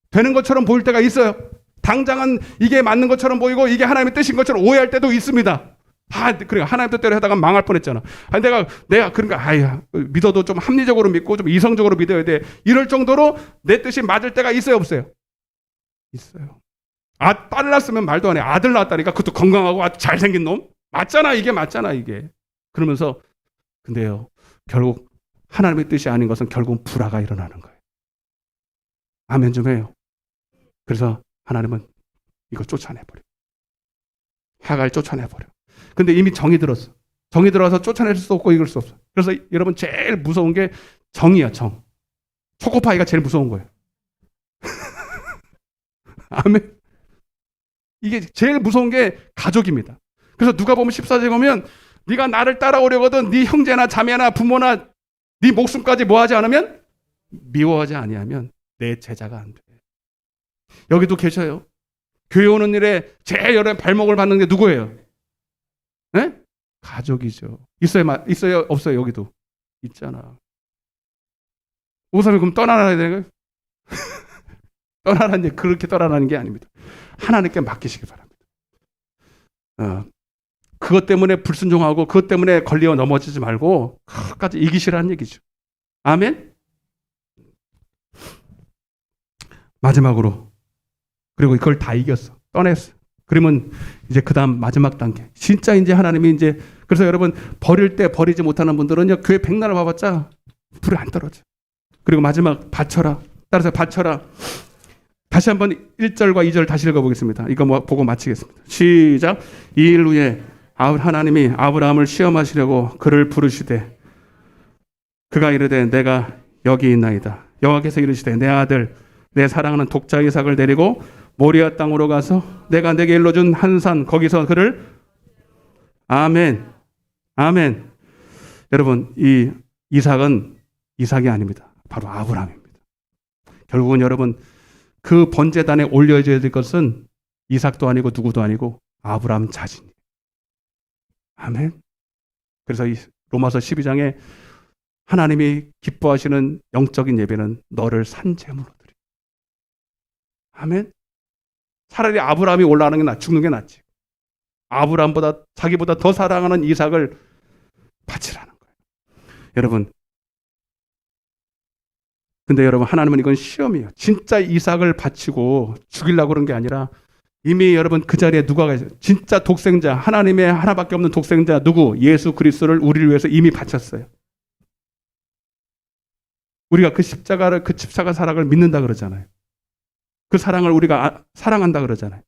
되는 것처럼 보일 때가 있어요. 당장은 이게 맞는 것처럼 보이고 이게 하나님의 뜻인 것처럼 오해할 때도 있습니다. 그러니까 하나님 뜻대로 하다가 망할 뻔했잖아. 내가 그러니까 믿어도 좀 합리적으로 믿고 좀 이성적으로 믿어야 돼. 이럴 정도로 내 뜻이 맞을 때가 있어요, 없어요? 있어요. 딸 낳았으면 말도 안 해. 아들 낳았다니까 그것도 건강하고 아주 잘생긴 놈? 맞잖아, 이게. 그러면서 근데요, 결국 하나님의 뜻이 아닌 것은 결국은 불화가 일어나는 거예요. 아멘 좀 해요. 그래서 하나님은 이거 쫓아내버려. 하갈 쫓아내버려. 근데 이미 정이 들었어. 정이 들어서 쫓아낼 수도 없고 이길 수 없어. 그래서 여러분 제일 무서운 게 정이야, 정. 초코파이가 제일 무서운 거예요. 아멘. 이게 제일 무서운 게 가족입니다. 그래서 누가 보면 14절 보면 네가 나를 따라오려거든 네 형제나 자매나 부모나 네 목숨까지 뭐하지 않으면 미워하지 아니하면 내 제자가 안 돼. 여기도 계셔요. 교회 오는 일에 제일 발목을 받는 게 누구예요? 네? 가족이죠. 있어요? 없어요? 여기도 있잖아. 오사님 그럼 떠나야 되는 거예요? 떠나라는 게 그렇게 떠나라는 게 아닙니다. 하나님께 맡기시기 바랍니다. 그것 때문에 불순종하고 그것 때문에 걸리어 넘어지지 말고 끝까지 이기시라는 얘기죠. 아멘. 마지막으로 그리고 그걸 다 이겼어. 떠냈어. 그러면 이제 그 다음 마지막 단계. 진짜 이제 하나님이 이제 그래서 여러분 버릴 때 버리지 못하는 분들은요 교회 백날을 봐봤자 불이 안 떨어져. 그리고 마지막 바쳐라. 따라서 바쳐라. 다시 한번 1절과 2절 다시 읽어보겠습니다. 이거 보고 마치겠습니다. 시작. 이 일 후에 하나님이 아브라함을 시험하시려고 그를 부르시되 그가 이르되 내가 여기 있나이다. 여호와께서 이르시되 내 아들 내 사랑하는 독자 이삭을 데리고 모리아 땅으로 가서 내가 내게 일러준 한 산 거기서 그를 아멘. 여러분 이 이삭이 아닙니다. 바로 아브라함입니다. 결국은 여러분 그 번제단에 올려져야 될 것은 이삭도 아니고 누구도 아니고 아브라함 자신이에요. 아멘. 그래서 이 로마서 12장에 하나님이 기뻐하시는 영적인 예배는 너를 산제물로 드려. 아멘. 차라리 아브라함이 올라가는 게 죽는 게 낫지. 아브라함보다 자기보다 더 사랑하는 이삭을 바치라는 거예요. 여러분. 근데 여러분 하나님은 이건 시험이에요. 진짜 이삭을 바치고 죽이려고 그런 게 아니라 이미 여러분 그 자리에 누가 계세요? 진짜 독생자, 하나님의 하나밖에 없는 독생자 누구? 예수 그리스도를 우리를 위해서 이미 바쳤어요. 우리가 그 십자가 사랑을 믿는다 그러잖아요. 그 사랑을 우리가 사랑한다 그러잖아요.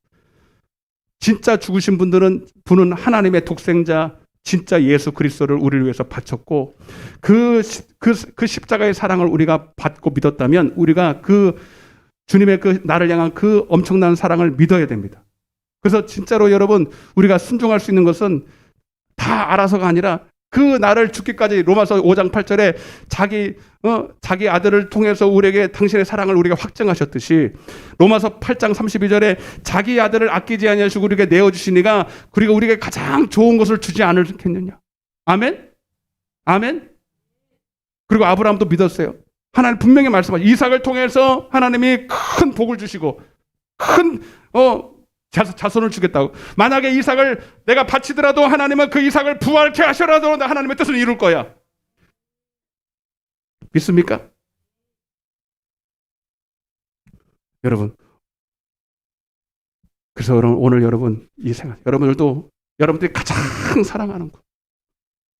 진짜 죽으신 분은 하나님의 독생자 진짜 예수 그리스도를 우리를 위해서 바쳤고 그 십자가의 사랑을 우리가 받고 믿었다면 우리가 그 주님의 그 나를 향한 그 엄청난 사랑을 믿어야 됩니다. 그래서 진짜로 여러분 우리가 순종할 수 있는 것은 다 알아서가 아니라 그 나를 죽기까지 로마서 5장 8절에 자기 아들을 통해서 우리에게 당신의 사랑을 우리가 확증하셨듯이 로마서 8장 32절에 자기 아들을 아끼지 아니하시고 우리에게 내어주시니가 그리고 우리에게 가장 좋은 것을 주지 않을겠느냐. 아멘? 아멘? 그리고 아브라함도 믿었어요. 하나님 분명히 말씀하시고 이삭을 통해서 하나님이 큰 복을 주시고 큰 자손을 주겠다고. 만약에 이삭을 내가 바치더라도 하나님은 그 이삭을 부활케 하셔라도 하나님의 뜻을 이룰 거야. 믿습니까? 여러분, 그래서 오늘 여러분 이 생각, 여러분들이 가장 사랑하는 것,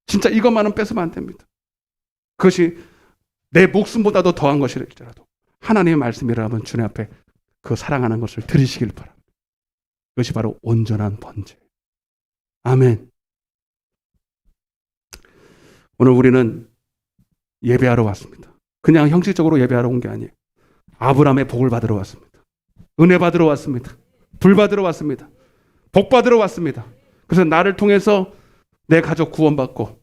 진짜 이것만은 뺏으면 안 됩니다. 그것이 내 목숨보다도 더한 것일지라도 하나님의 말씀이라면 주님 앞에 그 사랑하는 것을 들으시길 바랍니다. 그것이 바로 온전한 번제. 아멘. 오늘 우리는 예배하러 왔습니다. 그냥 형식적으로 예배하러 온 게 아니에요. 아브라함의 복을 받으러 왔습니다. 은혜 받으러 왔습니다. 불 받으러 왔습니다. 복 받으러 왔습니다. 그래서 나를 통해서 내 가족 구원받고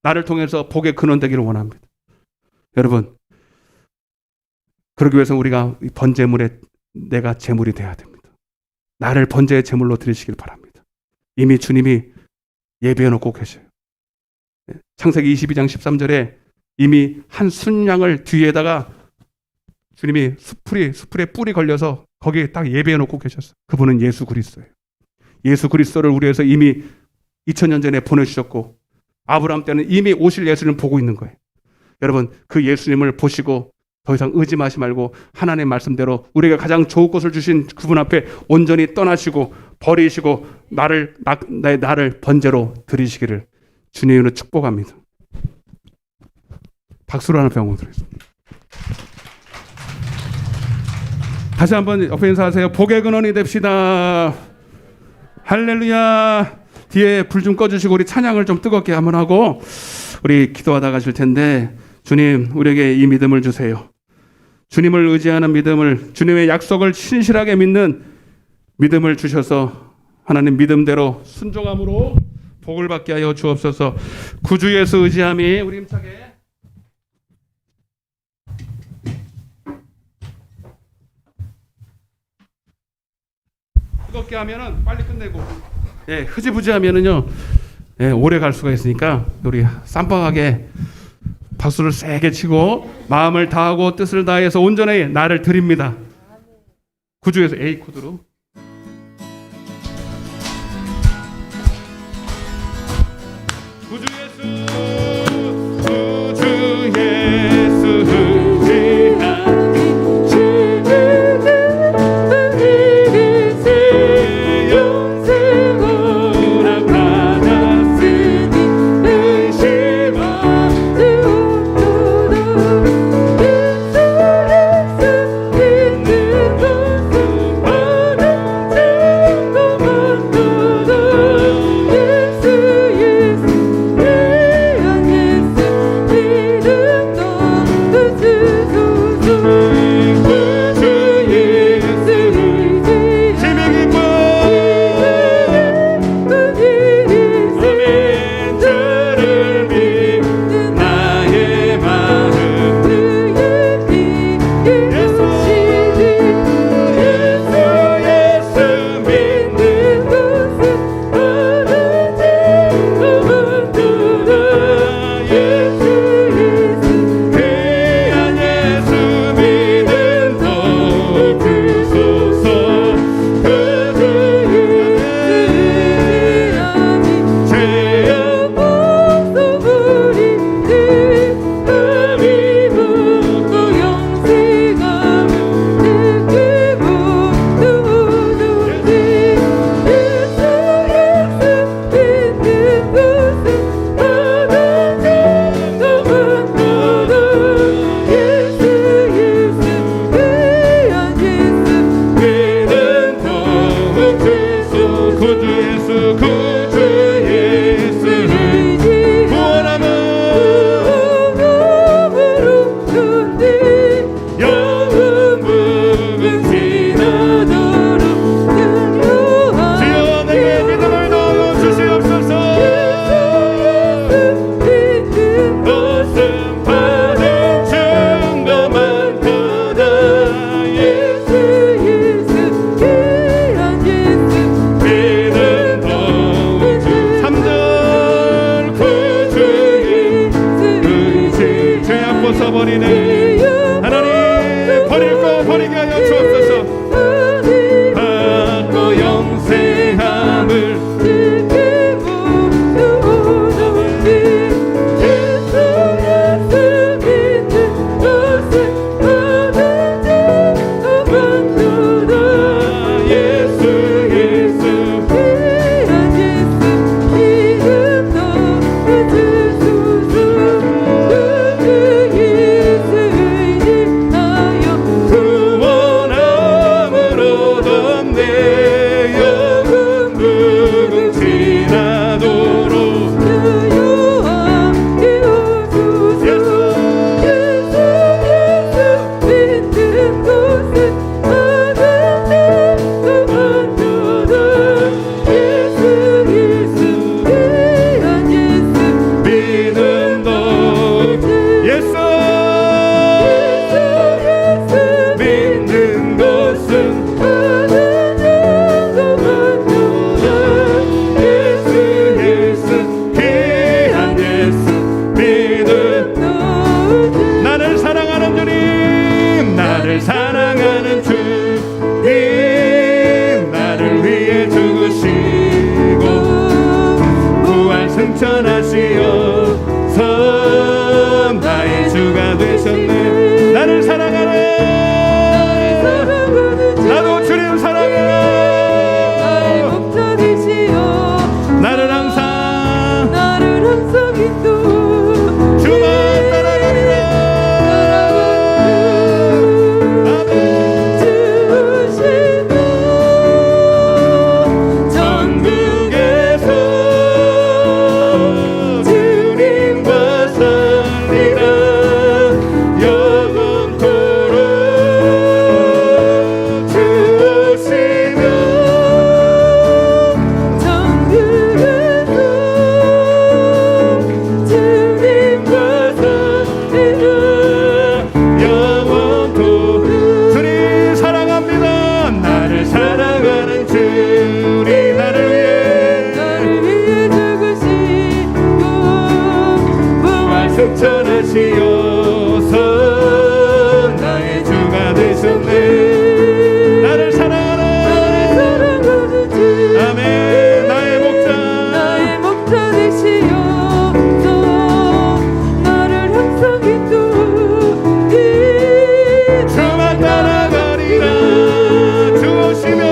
나를 통해서 복의 근원 되기를 원합니다. 여러분, 그러기 위해서 우리가 번제물에 내가 제물이 돼야 됩니다. 나를 번제의 제물로 드리시길 바랍니다. 이미 주님이 예배해 놓고 계셔요. 창세기 22장 13절에 이미 한 순양을 뒤에다가 주님이 수풀에 뿔이 걸려서 거기에 딱 예배해 놓고 계셨어요. 그분은 예수 그리스도예요. 예수 그리스도를 우리 위해서 이미 2000년 전에 보내주셨고 아브라함 때는 이미 오실 예수님을 보고 있는 거예요. 여러분, 그 예수님을 보시고 더 이상 의지하지 말고 하나님의 말씀대로 우리가 가장 좋은 것을 주신 그분 앞에 온전히 떠나시고 버리시고 나를 번제로 드리시기를 주님으로 축복합니다. 박수로 하나 병원 드리겠습니다. 다시 한번 옆에 인사하세요. 복의 근원이 됩시다. 할렐루야. 뒤에 불 좀 꺼주시고 우리 찬양을 좀 뜨겁게 한번 하고 우리 기도하다 가실 텐데, 주님 우리에게 이 믿음을 주세요. 주님을 의지하는 믿음을, 주님의 약속을 신실하게 믿는 믿음을 주셔서 하나님 믿음대로 순종함으로 복을 받게 하여 주옵소서. 구주 예수 의지함이 우리 힘차게 뜨겁게 하면은 빨리 끝내고, 흐지부지 하면은요, 오래 갈 수가 있으니까 우리 쌈박하게 박수를 세게 치고 마음을 다하고 뜻을 다해서 온전히 나를 드립니다. 구주에서 A 코드로. 구주 예수, 구주 예수 버리네. 하나님 버릴 거 버리게 하여 주옵소서. 받고 영생함을 사랑하는 주님 나를 위해 죽으시고 부활 승천하시어서 나의 주가 되셨네. 나를 사랑하는 나도 주님 사랑해. 나의 목자 되시어 나를 항상 인도 주만 따라가리라. 승천하시어서 나의 주가 되셨네. 나를 사랑하는 주 아멘. 나의 목자 되시어서 나를 항상 인도해 주만 따라가리라. 주 오시면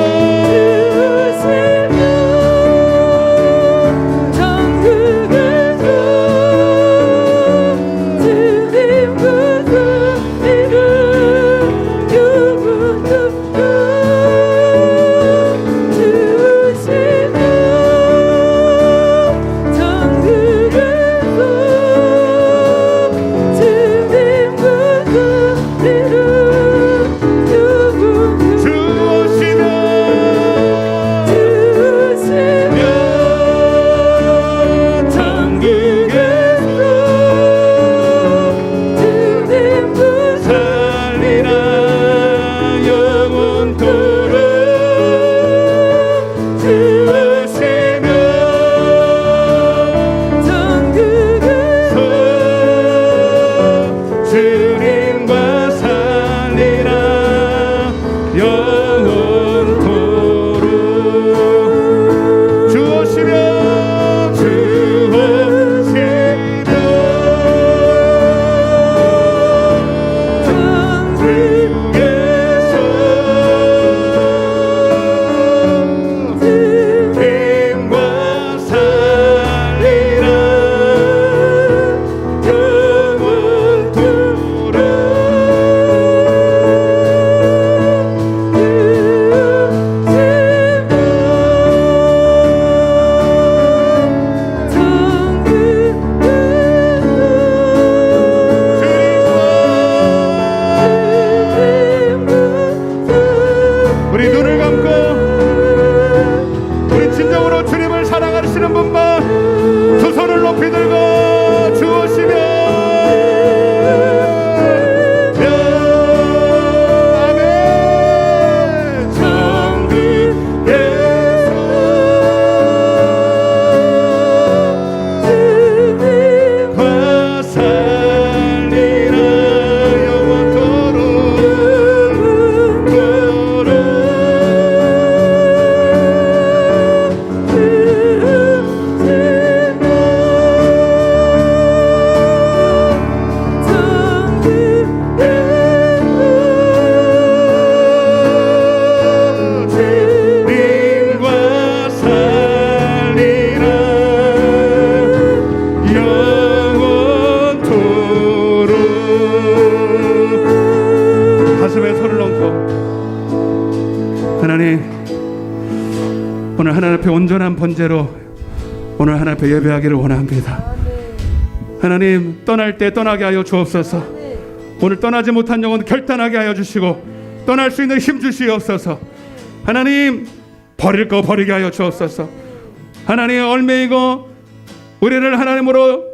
오늘 하나님 앞에 온전한 번제로 오늘 하나님 앞에 예배하기를 원합니다. 하나님, 떠날 때 떠나게 하여 주옵소서. 오늘 떠나지 못한 영혼 결단하게 하여 주시고 떠날 수 있는 힘 주시옵소서. 하나님, 버릴 거 버리게 하여 주옵소서. 하나님, 얽매이고 우리를 하나님으로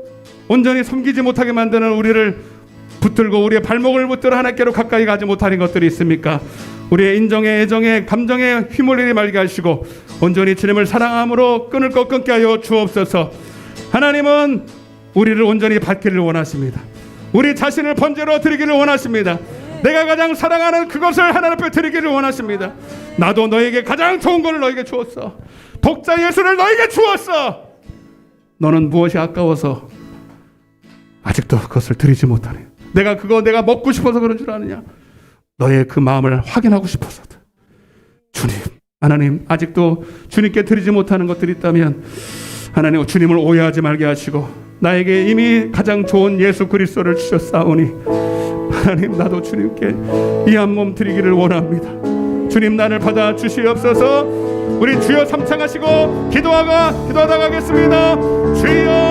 온전히 섬기지 못하게 만드는 우리를 붙들고 우리의 발목을 붙들어 하나님께로 가까이 가지 못하는 것들이 있습니까? 우리의 인정에 애정에 감정에 휘몰리지 말게 하시고 온전히 주님을 사랑함으로 끊을 것 끊게 하여 주옵소서. 하나님은 우리를 온전히 받기를 원하십니다. 우리 자신을 번제로 드리기를 원하십니다. 내가 가장 사랑하는 그것을 하나님 앞에 드리기를 원하십니다. 나도 너에게 가장 좋은 것을 너에게 주었어. 독자 예수를 너에게 주었어. 너는 무엇이 아까워서 아직도 그것을 드리지 못하네. 내가 먹고 싶어서 그런 줄 아느냐? 너의 그 마음을 확인하고 싶어서. 주님, 하나님, 아직도 주님께 드리지 못하는 것들이 있다면 하나님, 주님을 오해하지 말게 하시고 나에게 이미 가장 좋은 예수 그리스도를 주셨사오니 하나님, 나도 주님께 이 한 몸 드리기를 원합니다. 주님, 나를 받아 주시옵소서. 우리 주여 삼창하시고 기도하다 가겠습니다. 주여